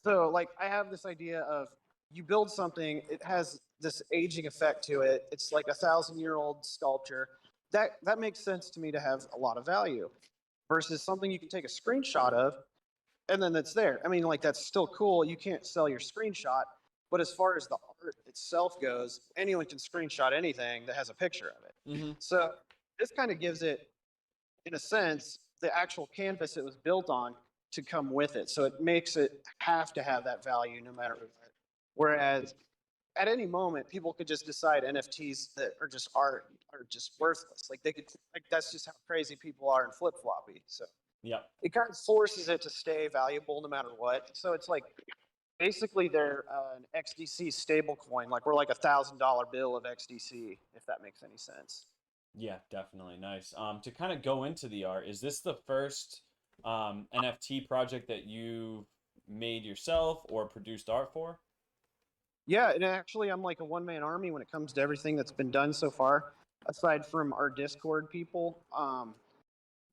so like I have this idea of you build something, it has this aging effect to it. It's like 1,000-year-old sculpture. That makes sense to me to have a lot of value versus something you can take a screenshot of and then it's there. I mean, like that's still cool. You can't sell your screenshot, but as far as the art itself goes, anyone can screenshot anything that has a picture of it. Mm-hmm. So this kind of gives it, in a sense, the actual canvas it was built on to come with it. So it makes it have to have that value no matter what. Whereas at any moment, people could just decide NFTs that are just art are just worthless. Like they could, like that's just how crazy people are in flip floppy. So Yep. it kind of forces it to stay valuable no matter what. So it's like basically they're an XDC stable coin. Like we're like $1,000 bill of XDC, if that makes any sense. Yeah, definitely. Nice. To kind of go into the art, is this the first NFT project that you made yourself or produced art for? Yeah, and actually I'm like a one-man army when it comes to everything that's been done so far, aside from our Discord people.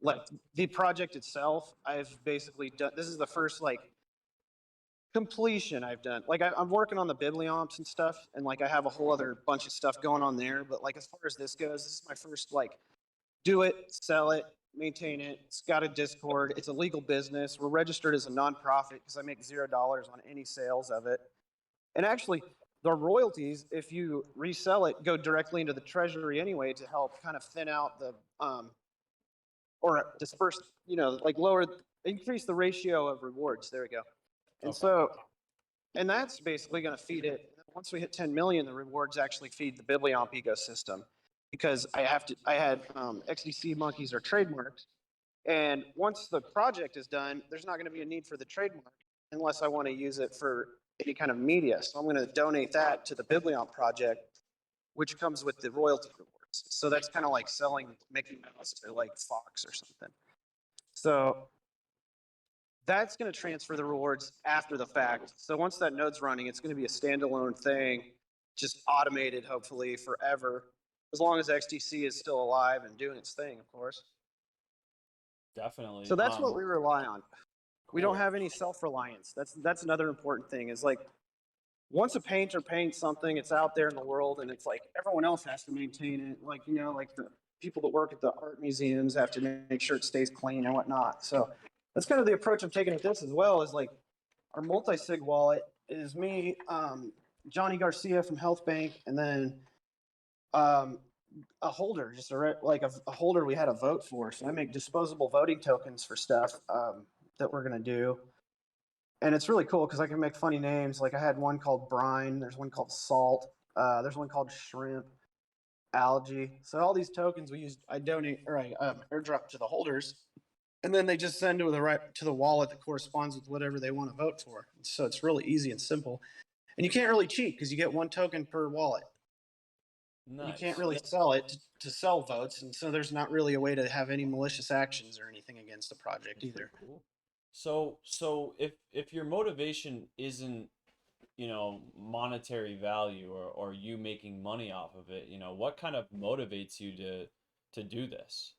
Like the project itself, I've basically done. This is the first like completion I've done. Like I'm working on the Bibliomps and stuff, and like I have a whole other bunch of stuff going on there. But like as far as this goes, this is my first like do it, sell it, maintain it. It's got a Discord. It's a legal business. We're registered as a nonprofit because I make $0 on any sales of it. And actually, the royalties, if you resell it, go directly into the treasury anyway to help kind of thin out the or disperse, like increase the ratio of rewards. There we go. And Okay. so, and that's basically going to feed it. Once we hit 10 million, the rewards actually feed the Bibliomp ecosystem because I had XDC monkeys are trademarked. And once the project is done, there's not going to be a need for the trademark unless I want to use it for any kind of media. So I'm going to donate that to the Bibliomp project, which comes with the royalty rewards. So that's kind of like selling Mickey Mouse to like Fox or something. So that's going to transfer the rewards after the fact. So once that node's running, it's going to be a standalone thing. just automated, hopefully forever, as long as XDC is still alive and doing its thing, of course. Definitely. So that's what we rely on. We don't Cool. have any self-reliance. That's another important thing. Is like once a painter paints something, it's out there in the world, and it's like everyone else has to maintain it. Like like the people that work at the art museums have to make sure it stays clean and whatnot. So that's kind of the approach I'm taking with this as well. Is like our multi-sig wallet is me, Johnny Garcia from Health Bank, and then um, a holder, just a holder we had a vote for. So I make disposable voting tokens for stuff that we're gonna do, and it's really cool because I can make funny names. Like I had one called brine. There's one called salt. There's one called shrimp, algae. So all these tokens we use, I donate or I airdrop to the holders, and then they just send to the wallet that corresponds with whatever they want to vote for. So it's really easy and simple, and you can't really cheat because you get one token per wallet. Nice. You can't really sell it to sell votes, and so there's not really a way to have any malicious actions or anything against the project That's either. pretty cool. So if your motivation isn't, monetary value or you making money off of it, what kind of motivates you to do this?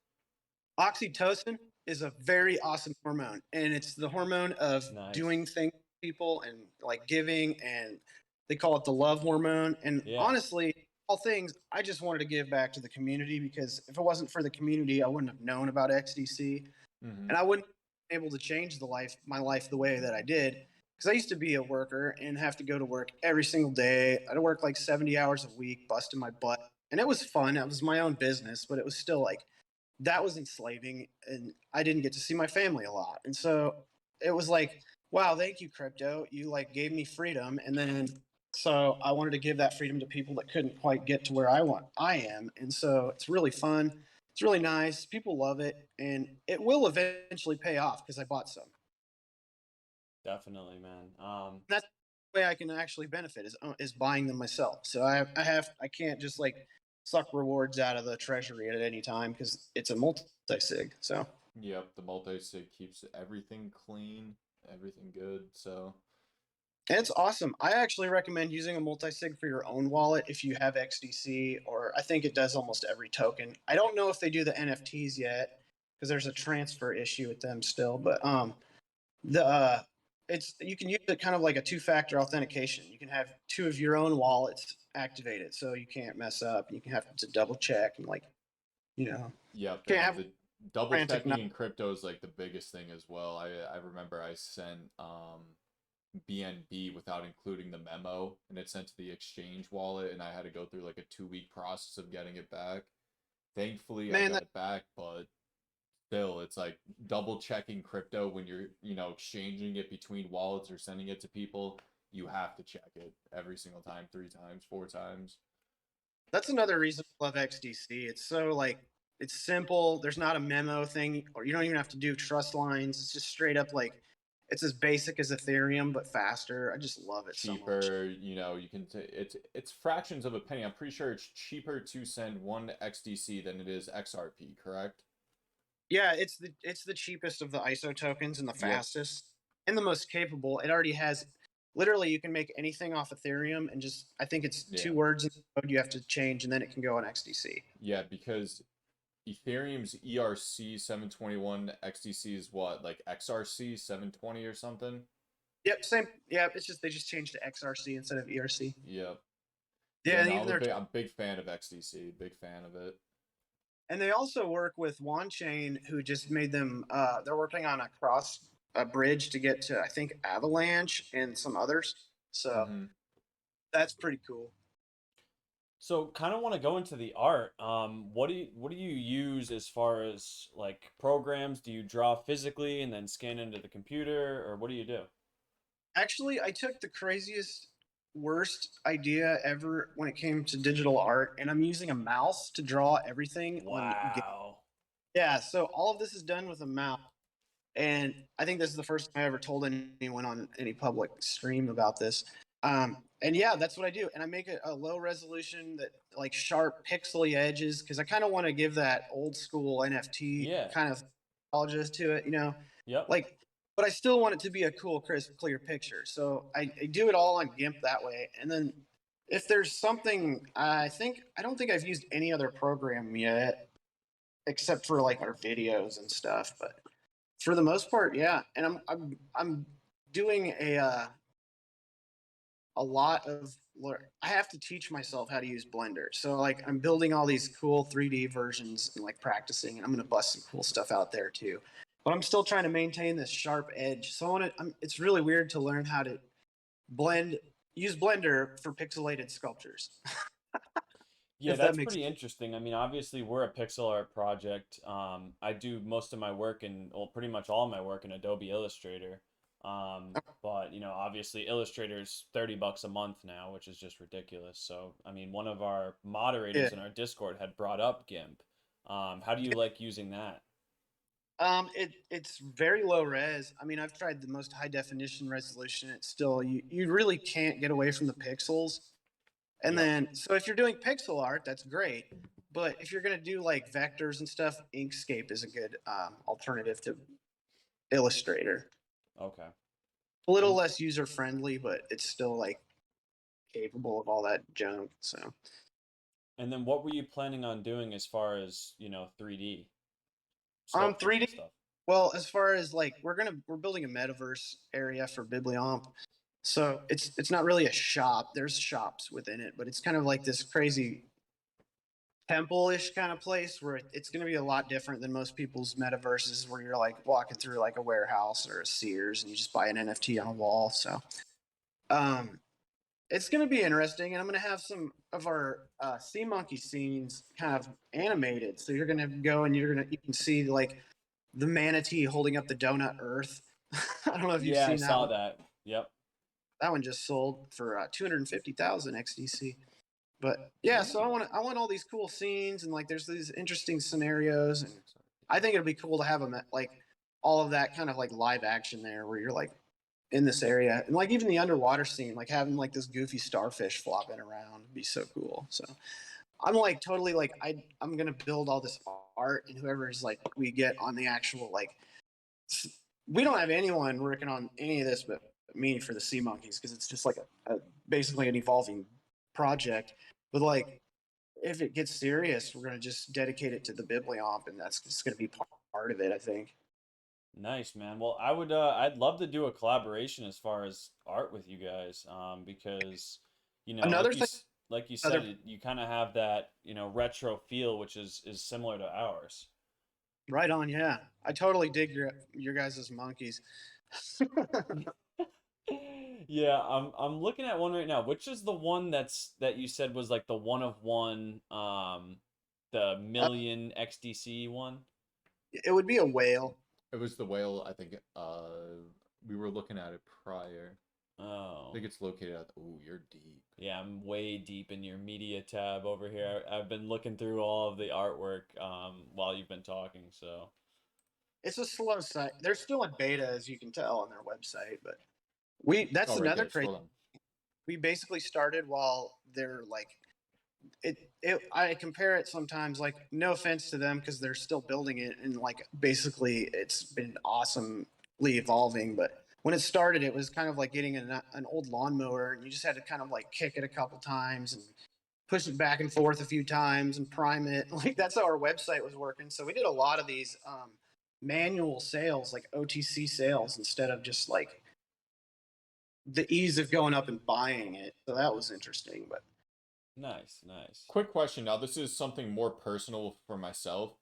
Oxytocin is a very awesome hormone, and it's the hormone of Nice. doing things for people and like giving, and they call it the love hormone. And Yeah. honestly, all things, I just wanted to give back to the community because if it wasn't for the community, I wouldn't have known about XDC, Mhm. and I wouldn't be able to change my life the way that I did. Because I used to be a worker and have to go to work every single day. I'd work like 70 hours a week, busting my butt. And it was fun. It was my own business, but it was still like that was enslaving, and I didn't get to see my family a lot. And so it was like, wow, thank you, crypto. You like gave me freedom. And then so I wanted to give that freedom to people that couldn't quite get to where I am. And so it's really fun. It's really nice. People love it, and it will eventually pay off because I bought some. Definitely, man. That's the way I can actually benefit is buying them myself. So I can't just like suck rewards out of the treasury at any time because it's a multi-sig. So Yep, the multi-sig keeps everything clean, everything good. So and it's awesome. I actually recommend using a multi-sig for your own wallet if you have XDC, or I think it does almost every token. I don't know if they do the NFTs yet because there's a transfer issue with them still, but the it's you can use it kind of like a two-factor authentication. You can have two of your own wallets activated, so you can't mess up. You can have to double check and yep, can't and have the double frantic checking in crypto is like the biggest thing as well. I remember I sent BNB without including the memo, and it sent to the exchange wallet, and I had to go through like a 2 week process of getting it back. Thankfully, I man. got it back, but still, it's like double checking crypto when you're, exchanging it between wallets or sending it to people. You have to check it every single time, 3 times, 4 times. That's another reason I love XDC. It's so like it's simple. There's not a memo thing, or you don't even have to do trust lines. It's just straight up like it's as basic as Ethereum but faster. I just love it so much. Cheaper, you can it's fractions of a penny. I'm pretty sure it's cheaper to send one XDC than it is XRP, correct? Yeah, it's the cheapest of the ISO tokens and the Yep. fastest and the most capable. It already has literally you can make anything off Ethereum and just I think it's Yeah. 2 words in code you have to change and then it can go on XDC. Yeah, because Ethereum's ERC 721, XDC is what, like XRC 720 or something? Yep, same. Yeah, it's just they just changed to XRC instead of ERC. Yep. Yeah, and no, even their I'm a big fan of XDC, big fan of it. and they also work with OneChain, who just made them. They're working on a bridge to get to I think Avalanche and some others. So Mhm. that's pretty cool. So kind of want to go into the art. What do you use as far as like programs? Do you draw physically and then scan into the computer, or what do you do? Actually, I took the craziest, worst idea ever when it came to digital art, and I'm using a mouse to draw everything. Wow. Yeah, so all of this is done with a mouse. And I think this is the first time I ever told anyone on any public stream about this. And yeah, that's what I do. And I make a low resolution that like sharp pixely edges because I kind of want to give that old school NFT Yeah. kind of apologist to it, Yep. like, but I still want it to be a cool, crisp, clear picture. So I do it all on GIMP that way. And then if there's something, I don't think I've used any other program yet, except for like our videos and stuff. But for the most part, yeah. And I'm doing a lot of I have to teach myself how to use Blender. So like I'm building all these cool 3D versions and like practicing, and I'm gonna bust some cool stuff out there too. But I'm still trying to maintain this sharp edge. So I want to. It's really weird to learn how to blend, use Blender for pixelated sculptures. Yeah, If that that's makes pretty interesting. I mean, obviously, we're a pixel art project. I do most of my work in, well, pretty much all my work in Adobe Illustrator. But obviously, Illustrator's $30 a month now, which is just ridiculous. So, I mean, one of our yeah. moderators in our Discord had brought up GIMP. How do you like using that? It's very low res. I mean, I've tried the most high definition resolution. It's still you really can't get away from the pixels. And Yep. then, so if you're doing pixel art, that's great. But if you're going to do like vectors and stuff, Inkscape is a good alternative to Illustrator. Okay. A little And less user friendly, but it's still like capable of all that junk. So, and then what were you planning on doing as far as, 3D sculptures 3D. and stuff? Well, as far as like we're building a metaverse area for Bibliomp. So it's not really a shop. There's shops within it, but it's kind of like this crazy temple-ish kind of place where it's going to be a lot different than most people's metaverses where you're like walking through like a warehouse or a Sears and you just buy an NFT on a wall. So um, it's going to be interesting, and I'm going to have some of our sea monkey scenes kind of animated. So you're going to go and you can see like the manatee holding up the donut Earth. I don't know if you've Yeah, I seen that saw one. that. Yep. That one just sold for 250,000 XDC. But yeah, so I want all these cool scenes and like there's these interesting scenarios, and I think it'd be cool to have them at, like all of that kind of like live action there where you're like in this area, and like even the underwater scene, like having like this goofy starfish flopping around would be so cool. So I'm like totally like I'm gonna build all this art, and whoever is like we get on the actual like we don't have anyone working on any of this but me for the sea monkeys because it's just like basically an evolving project. But like if it gets serious, we're gonna just dedicate it to the Bibliomp, and that's just gonna be part of it, I think. Nice, man. Well, I'd love to do a collaboration as far as art with you guys, because, Another thing, like you another said, you kind of have that, retro feel, which is similar to ours. right on, yeah. I totally dig your guys' monkeys. Yeah, I'm looking at one right now. Which is the one that you said was like the one of one, the uh, million XDC one? it would be a whale. It was the whale. I think we were looking at it prior. I Oh. think it's located at. Ooh, you're deep. Yeah, I'm way deep in your media tab over here. I've been looking through all of the artwork while you've been talking, so It's a slow site. They're still in beta, as you can tell on their website, but we that's Oh, right another there. crazy. Scroll down. We basically started while they're like I compare it sometimes, like no offense to them because they're still building it, and like basically it's been awesomely evolving. But when it started, it was kind of like getting an old lawnmower, and you just had to kind of like kick it a couple times and push it back and forth a few times and prime it. Like that's how our website was working. So we did a lot of these manual sales, like OTC sales, instead of just like the ease of going up and buying it. So that was interesting. But nice, nice. Quick question. Now, this is something more personal for myself.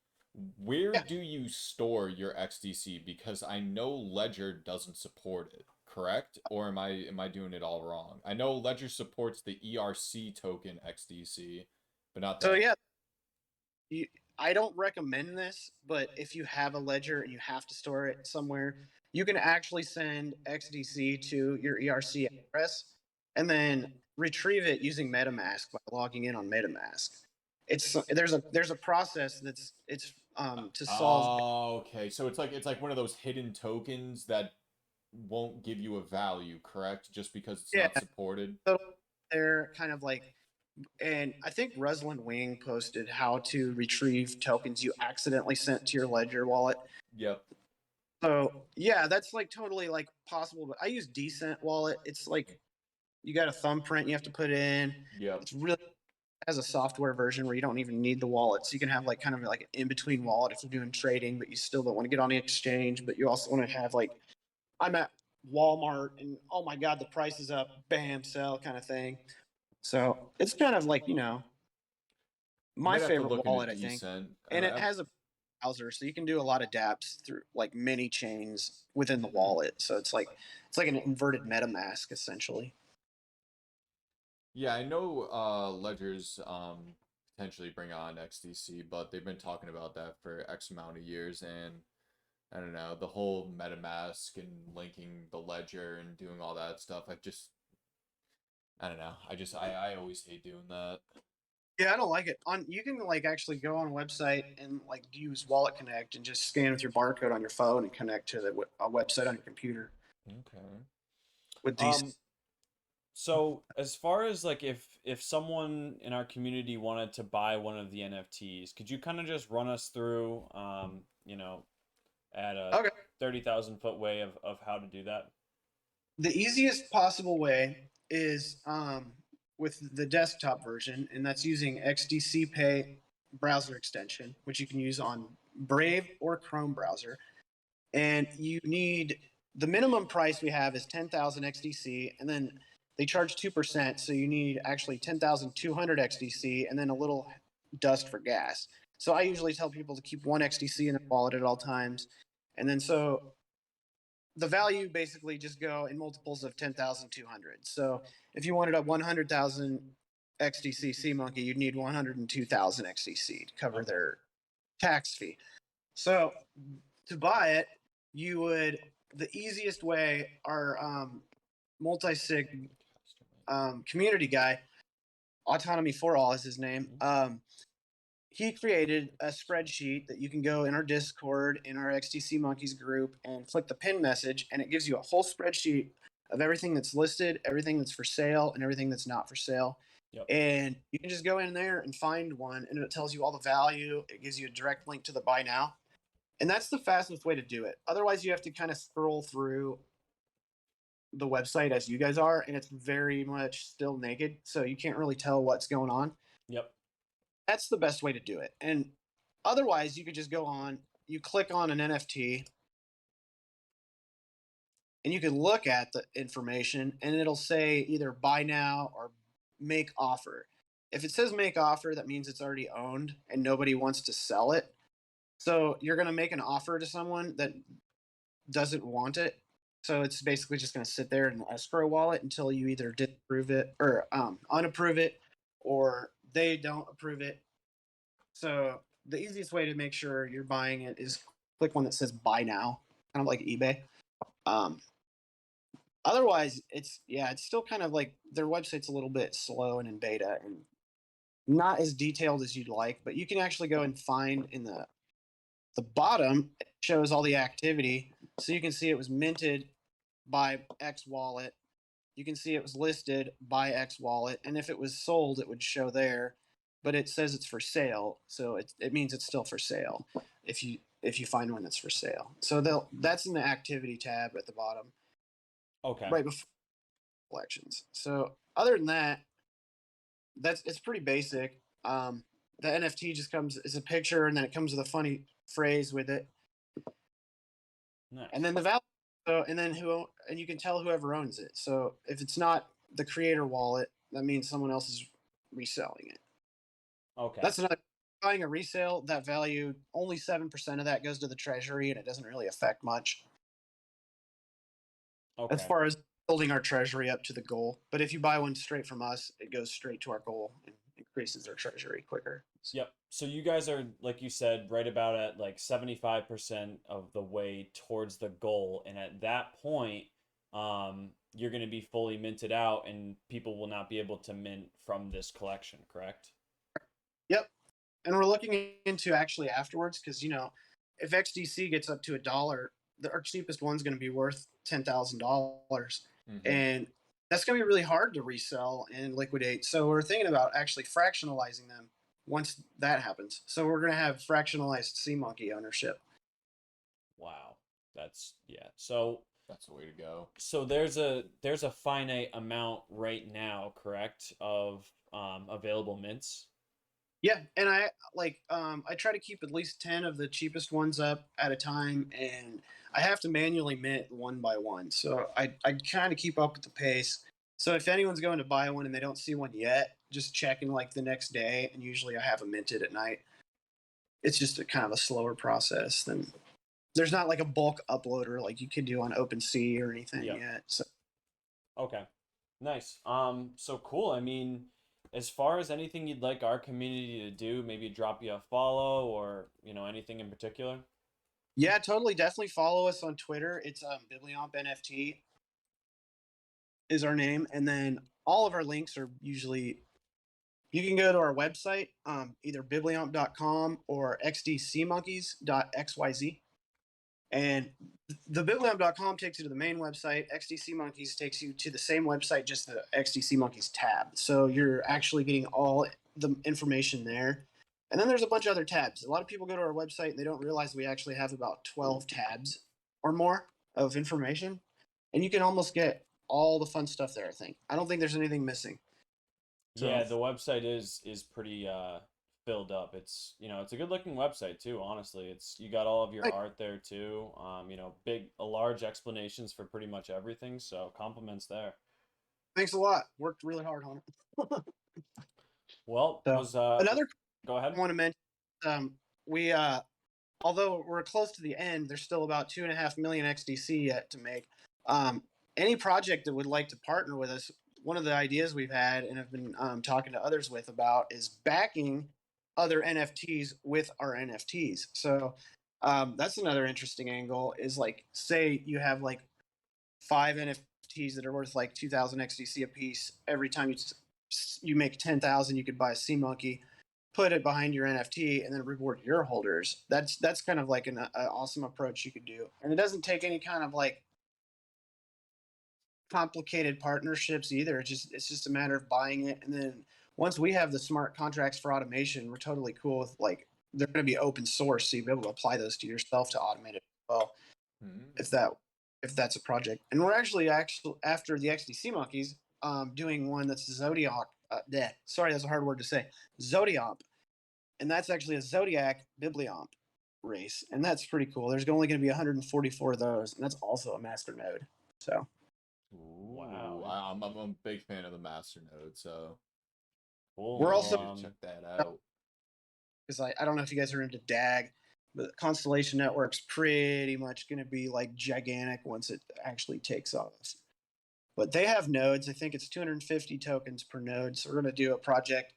Where yeah, do you store your XDC? Because I know Ledger doesn't support it, correct? Or am I doing it all wrong? I know Ledger supports the ERC token XDC, but not so the. yeah, you, I don't recommend this, but if you have a ledger and you have to store it somewhere, you can actually send XDC to your ERC address and then retrieve it using MetaMask by logging in on MetaMask. There's a process that's it's to solve. Oh, okay. So it's like one of those hidden tokens that won't give you a value, correct? Just because it's Yeah, not supported. so they're kind of like, and I think Rusland Wing posted how to retrieve tokens you accidentally sent to your Ledger wallet. Yep. So yeah, that's like totally like possible. But I use Decent Wallet. It's like You got a thumbprint you have to put in. Yep. It's really has a software version where you don't even need the wallet. So you can have like kind of like an in-between wallet if you're doing trading, but you still don't want to get on the exchange, but you also want to have like, I'm at Walmart and oh my God, the price is up, bam, sell kind of thing. So it's kind of like, I my might have to favorite look wallet, into I think. decent. And it has a browser, so you can do a lot of dApps through like many chains within the wallet. So it's like an inverted MetaMask essentially. Yeah, I know Ledger's potentially bring on XDC, but they've been talking about that for X amount of years, and I don't know, the whole MetaMask and linking the ledger and doing all that stuff. I don't know. I always hate doing that. Yeah, I don't like it. You can like actually go on a website and like use Wallet Connect and just scan with your barcode on your phone and connect to a website on your computer Okay. with these. So as far as like if someone in our community wanted to buy one of the NFTs, could you kind of just run us through, at a Okay. 30,000 foot way of how to do that? The easiest possible way is with the desktop version, and that's using XDC Pay browser extension, which you can use on Brave or Chrome browser. And you need the minimum price we have is 10,000 XDC, and then they charge 2%. So you need actually 10,200 XDC and then a little dust for gas. So I usually tell people to keep one XDC in their wallet at all times. And then so the value basically just go in multiples of 10,200. So if you wanted a 100,000 XDC Sea Monkey, you'd need 102,000 XDC to cover their tax fee. So to buy it, you would, the easiest way, our multi-sig community guy, Autonomy for All is his name. He created a spreadsheet that you can go in our Discord, in our XTC Monkeys group, and click the pin message, and it gives you a whole spreadsheet of everything that's listed, everything that's for sale, and everything that's not for sale. Yep. And you can just go in there and find one, and it tells you all the value. It gives you a direct link to the buy now. And that's the fastest way to do it. Otherwise, you have to kind of scroll through the website as you guys are, and it's very much still naked, so you can't really tell what's going on. Yep. That's the best way to do it. And otherwise, you could just go on, you click on an NFT, and you can look at the information, and it'll say either buy now or make offer. If it says make offer, that means it's already owned and nobody wants to sell it. So you're going to make an offer to someone that doesn't want it. So it's basically just going to sit there in an escrow wallet until you either disapprove it or unapprove it, or they don't approve it. So the easiest way to make sure you're buying it is click one that says buy now, kind of like eBay. Otherwise, it's still kind of like their website's a little bit slow and in beta and not as detailed as you'd like, but you can actually go and find in the bottom, it shows all the activity. So you can see it was minted by X wallet. You can see it was listed by X wallet. And if it was sold, it would show there, but it says it's for sale. So it means it's still for sale if you find one that's for sale. So that's in the activity tab at the bottom. Okay. Right before collections. So other than that, it's pretty basic. The NFT just comes as a picture, and then it comes with a funny phrase with it. Nice. And then the value. So and you can tell whoever owns it. So if it's not the creator wallet, that means someone else is reselling it. Okay. That's another. Buying a resale, that value, only 7% of that goes to the treasury, and it doesn't really affect much. Okay. As far as building our treasury up to the goal. But if you buy one straight from us, it goes straight to our goal and increases our treasury quicker. Yep. So you guys are, like you said, right about at like 75% of the way towards the goal. And at that point, you're going to be fully minted out and people will not be able to mint from this collection, correct? Yep. And we're looking into actually afterwards because, if XDC gets up to $1, our cheapest one's going to be worth $10,000. Mm-hmm. And that's going to be really hard to resell and liquidate. So we're thinking about actually fractionalizing them once that happens. So we're going to have fractionalized Sea Monkey ownership. Wow. That's, yeah. So That's the way to go. So there's a finite amount right now, correct, of available mints. Yeah, and I try to keep at least 10 of the cheapest ones up at a time, and I have to manually mint one by one. So I kind of keep up with the pace. So if anyone's going to buy one and they don't see one yet, just checking like the next day, and usually I have them minted at night. It's just a kind of a slower process than there's not like a bulk uploader like you could do on OpenSea or anything Yep. yet. So Okay. Nice. So cool. I mean, as far as anything you'd like our community to do, maybe drop you a follow or, anything in particular? yeah, totally, definitely follow us on Twitter. It's Bibliomp NFT is our name, and then all of our links are usually you can go to our website, either bibliomp.com or xdcmonkeys.xyz. And the bibliomp.com takes you to the main website. XDC Monkeys takes you to the same website, just the XDC Monkeys tab. So you're actually getting all the information there. And then there's a bunch of other tabs. A lot of people go to our website and they don't realize we actually have about 12 tabs or more of information. And you can almost get all the fun stuff there, I think. I don't think there's anything missing. Yeah, So the website is pretty filled up. It's a good looking website too, honestly. You got all of your art there too. Large explanations for pretty much everything, so compliments there. thanks a lot. Worked really hard on it. Well, So was another go I ahead. want to mention, we although we're close to the end, there's still about 2.5 million XDC yet to make. Any project that would like to partner with us, one of the ideas we've had and have been talking to others with about is backing other NFTs with our NFTs. So that's another interesting angle. Is like, say you have like 5 NFTs that are worth like 2,000 XDC a piece. Every time you make 10,000, you could buy a Sea Monkey, put it behind your NFT, and then reward your holders. That's kind of like an awesome approach you could do, and it doesn't take any kind of like complicated partnerships either. It's just a matter of buying it, and then once we have the smart contracts for automation, we're totally cool with like they're going to be open source, so you'll be able to apply those to yourself to automate it as well. If that's a project, and we're actually after the XDC monkeys, doing one that's Zodiac. Sorry, that's a hard word to say. Zodiomp, and that's actually a Zodiac Bibliomp race, and that's pretty cool. There's only going to be 144 of those, and that's also a master node. So Ooh, Wow. I'm a big fan of the master node, so Cool. we're Well, also check that out. because I don't know if you guys are into DAG, but Constellation Network's pretty much going to be like gigantic once it actually takes off. But they have nodes. I think it's 250 tokens per node. So we're going to do a project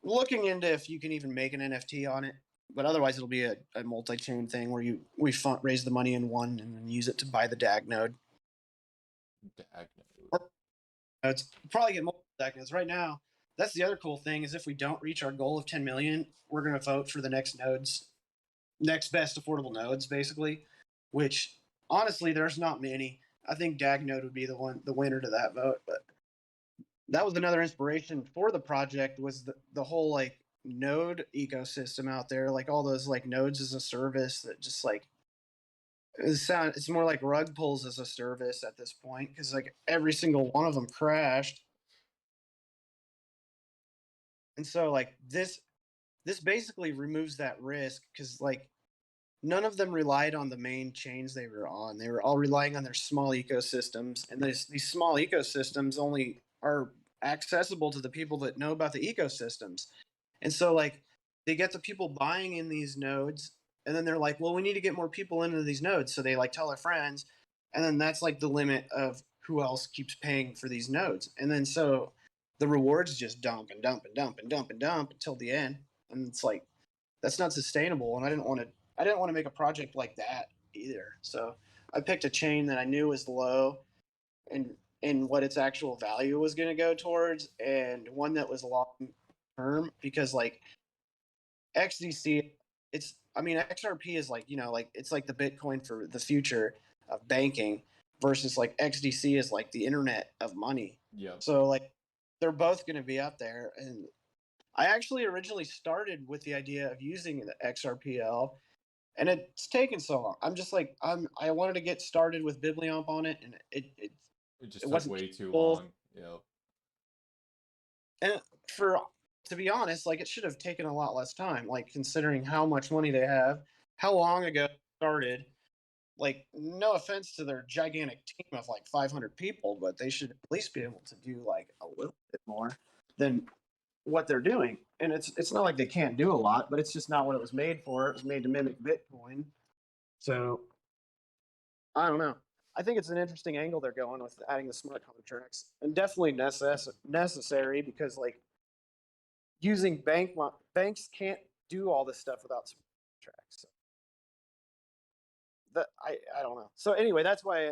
looking into if you can even make an NFT on it. But otherwise, it'll be a multi-chain thing where we raise the money in one and then use it to buy the DAG node. DAG node. It's probably get multiple DAG nodes right now. That's the other cool thing is if we don't reach our goal of 10 million, we're going to vote for the next best affordable nodes, basically. Which honestly, there's not many. I think DAG node would be the winner to that vote. But that was another inspiration for the project was the whole like node ecosystem out there, like all those like nodes as a service that just like it's more like rug pulls as a service at this point because like every single one of them crashed. And so like this basically removes that risk because like none of them relied on the main chains they were on. They were all relying on their small ecosystems, and these small ecosystems only are accessible to the people that know about the ecosystems. And so, like, they get the people buying in these nodes, and then they're like, "Well, we need to get more people into these nodes." So they like tell their friends, and then that's like the limit of who else keeps paying for these nodes. And then so the rewards just dump and dump and dump and dump and dump until the end, and it's like that's not sustainable. And I didn't want to make a project like that either. So I picked a chain that I knew was low and what its actual value was going to go towards, and one that was long term because like XDC, XRP is like like it's like the Bitcoin for the future of banking versus like XDC is like the internet of money. Yep. So like they're both going to be up there, and I actually originally started with the idea of using the XRPL and it's taken so long. I'm just like I wanted to get started with Bibliomp on it, and It just it took wasn't way too full. long. Yep. And for to be honest, like it should have taken a lot less time. Like considering how much money they have, how long ago it started. Like no offense to their gigantic team of like 500 people, but they should at least be able to do like a little bit more than what they're doing. And it's not like they can't do a lot, but it's just not what it was made for. It was made to mimic Bitcoin. So I don't know. I think it's an interesting angle they're going with adding the smart contracts, and definitely necessary because like using banks can't do all this stuff without smart contracts. So that I don't know. So anyway, that's why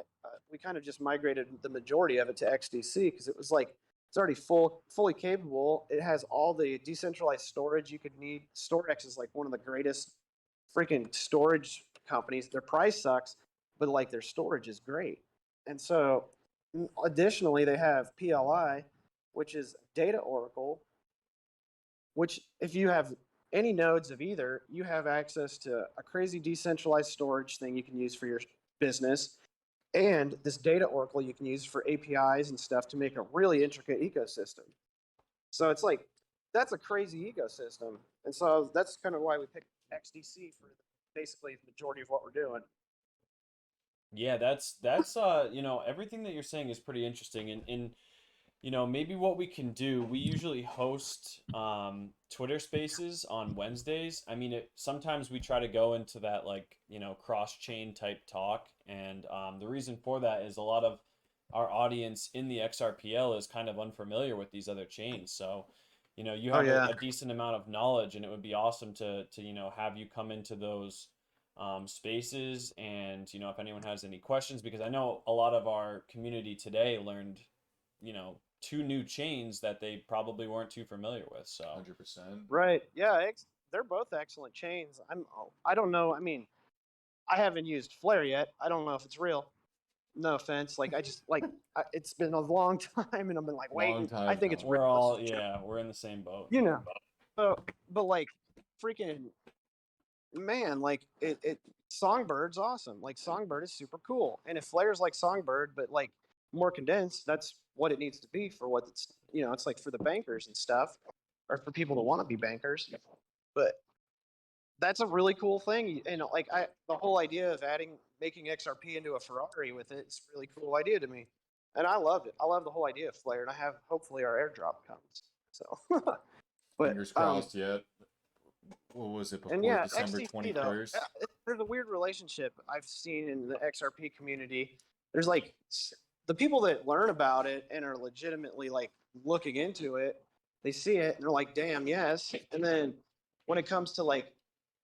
we kind of just migrated the majority of it to XDC because it was like it's already fully capable. It has all the decentralized storage you could need. StoreX is like one of the greatest freaking storage companies. Their price sucks, but like their storage is great. And so additionally, they have PLI, which is data oracle, which if you have any nodes of either, you have access to a crazy decentralized storage thing you can use for your business and this data oracle you can use for APIs and stuff to make a really intricate ecosystem. So it's like that's a crazy ecosystem. And so that's kind of why we picked XDC for basically the majority of what we're doing. Yeah, that's everything that you're saying is pretty interesting, and maybe what we can do, we usually host Twitter Spaces on Wednesdays. I mean, sometimes we try to go into that like, cross-chain type talk, and the reason for that is a lot of our audience in the XRPL is kind of unfamiliar with these other chains. So, you Oh have yeah. a decent amount of knowledge, and it would be awesome to have you come into those spaces, and if anyone has any questions, because I know a lot of our community today learned two new chains that they probably weren't too familiar with. So 100%. Right. Yeah, they're both excellent chains. I don't know. I mean, I haven't used Flare yet. I don't know if it's real. No offense. Like I just like it's been a long time, and I've been like Long waiting. I time think it's coming. real. we're This all, is true. yeah, we're in the same boat. You know. So, but like freaking man, like it Songbird's awesome. Like Songbird is super cool, and if Flare's like Songbird, but like more condensed, that's what it needs to be for what it's it's like for the bankers and stuff, or for people that want to be bankers. But that's a really cool thing. And like the whole idea of making XRP into a Ferrari with it's a really cool idea to me. And I loved it. I love the whole idea of Flare, and I have hopefully our airdrop comes. So, but Fingers crossed. Yet. What was it and before yeah, December XTC though, 21st? there's a weird relationship I've seen in the XRP community. There's like the people that learn about it and are legitimately like looking into it. They see it and they're like, "Damn, yes." And then when it comes to like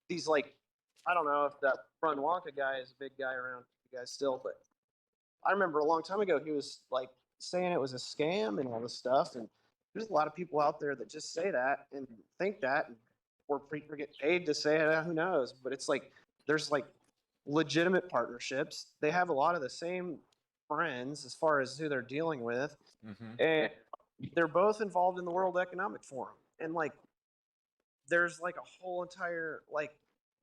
these like I don't know if that Front Wonka guy is a big guy around you guys still, but I remember a long time ago he was like saying it was a scam and all this stuff. And there's a lot of people out there that just say that and think that, or get paid to say it. Who knows? But it's like there's like legitimate partnerships. They have a lot of the same friends as far as who they're dealing with, Mm-hmm. and they're both involved in the World Economic Forum. And like there's like a whole entire like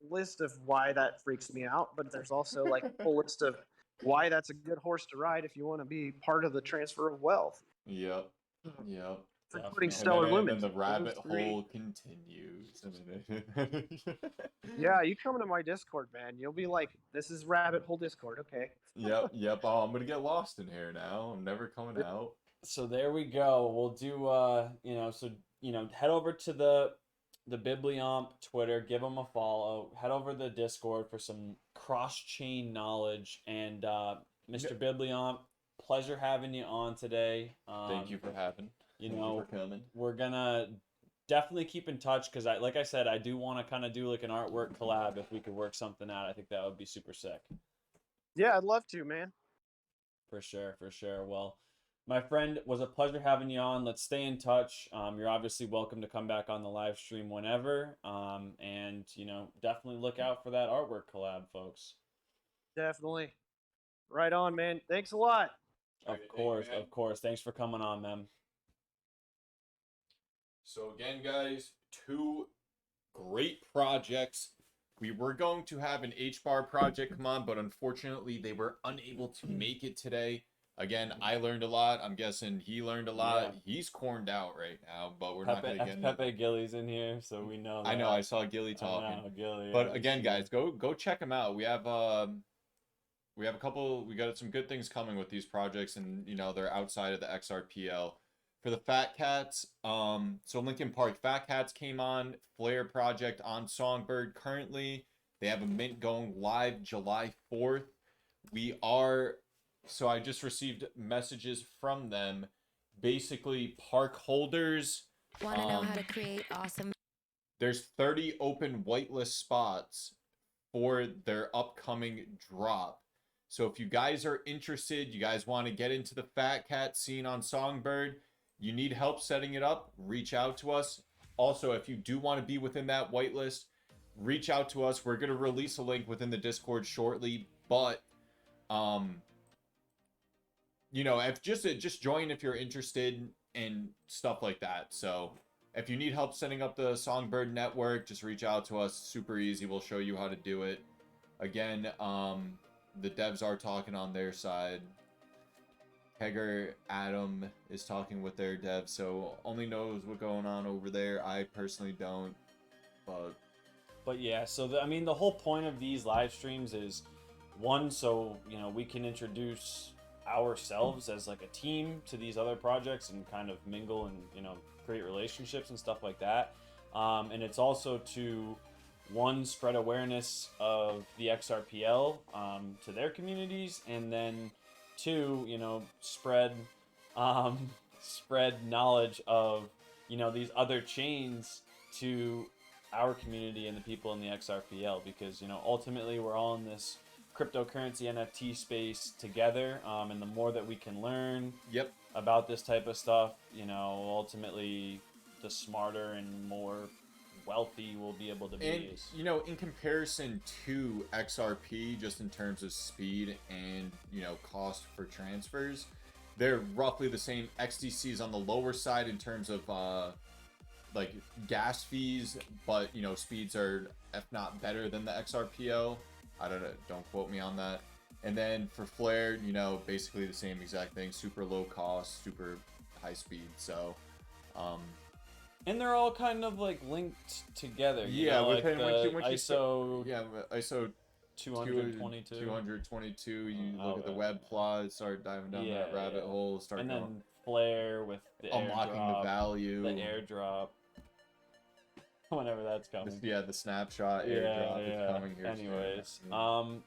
list of why that freaks me out, but there's also like a whole list of why that's a good horse to ride if you want to be part of the transfer of wealth. Yep. Yep. Including Definitely. Stellar And Lumens. then the rabbit Those three. hole continues. Yeah, you come into my Discord, man. You'll be like, this is rabbit hole Discord. Okay. Yep. Yep. Oh, I'm gonna get lost in here now. I'm never coming out. So there we go. We'll do head over to the Bibliomp Twitter, give them a follow, head over to the Discord for some cross-chain knowledge, and Mr. Bibliomp, pleasure having you on today. Thank you for having. You Thank know, you for coming. we're gonna definitely keep in touch because like I said, I do want to kind of do like an artwork collab if we could work something out. I think that would be super sick. Yeah, I'd love to, man. For sure, for sure. Well, my friend, was a pleasure having you on. Let's stay in touch. You're obviously welcome to come back on the live stream whenever. And definitely look out for that artwork collab, folks. Definitely. Right on, man. Thanks a lot. Of course. Thanks for coming on, man. So again, guys, two great projects We were going to have an H-bar project come on, but unfortunately they were unable to make it today. Again, I learned a lot. I'm guessing he learned a lot. Yeah. He's corned out right now, but we're not going to get into Pepe Gilly's in here, so we know that. I know, I saw Gilly I talking. know, Gilly, But yeah, again, he's guys, go check them out. We have a couple, we got some good things coming with these projects, and you know, they're outside of the XRPL. For the Fat Cats, so Lincoln Park Fat Cats came on, Flare project on Songbird currently. They have a mint going live July 4th. So I just received messages from them. Basically, park holders. Want to know how to create awesome. There's 30 open whitelist spots for their upcoming drop. So if you guys are interested, you guys want to get into the Fat Cat scene on Songbird, you need help setting it up, reach out to us. Also, if you do want to be within that whitelist, reach out to us. We're going to release a link within the Discord shortly, but you know, if just join if you're interested and stuff like that. So if you need help setting up the Songbird network, just reach out to us. Super easy. We'll show you how to do it. Again, the devs are talking on their side. Kegger Adam is talking with their devs, so only knows what's going on over there. I personally don't, But yeah, so I mean, the whole point of these live streams is one, so you know, we can introduce ourselves as like a team to these other projects and kind of mingle and, you know, create relationships and stuff like that. And it's also to, one, spread awareness of the XRPL to their communities, and then two, you know, spread knowledge of, you know, these other chains to our community and the people in the XRPL, because, you know, ultimately we're all in this cryptocurrency NFT space together, and the more that we can learn yep, about this type of stuff, you know, ultimately the smarter and more wealthy we'll be able to be. and you know, in comparison to XRP, just in terms of speed and, you know, cost for transfers, they're roughly the same. XDC is on the lower side in terms of like gas fees, but you know, speeds are, if not better than the XRPL. I don't know, don't quote me on that. And then for Flare, you know, basically the same exact thing, super low cost, super high speed. So and they're all kind of like linked together. You yeah, know, like within, the once you ISO yeah, ISO 222. 222, you Oh, look at the web plot, start diving down yeah, that rabbit yeah. hole, start And going, then Flare with the unlocking airdrop, the value. the airdrop. Whenever that's coming. Yeah, the snapshot Yeah, airdrop yeah. is coming here. Anyways, soon.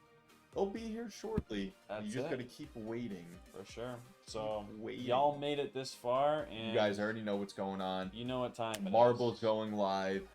They'll be here shortly. That's You just it. gotta keep waiting. for sure. So Waiting. y'all made it this far, and You guys already know what's going on. you know what time it is. Marble's going live.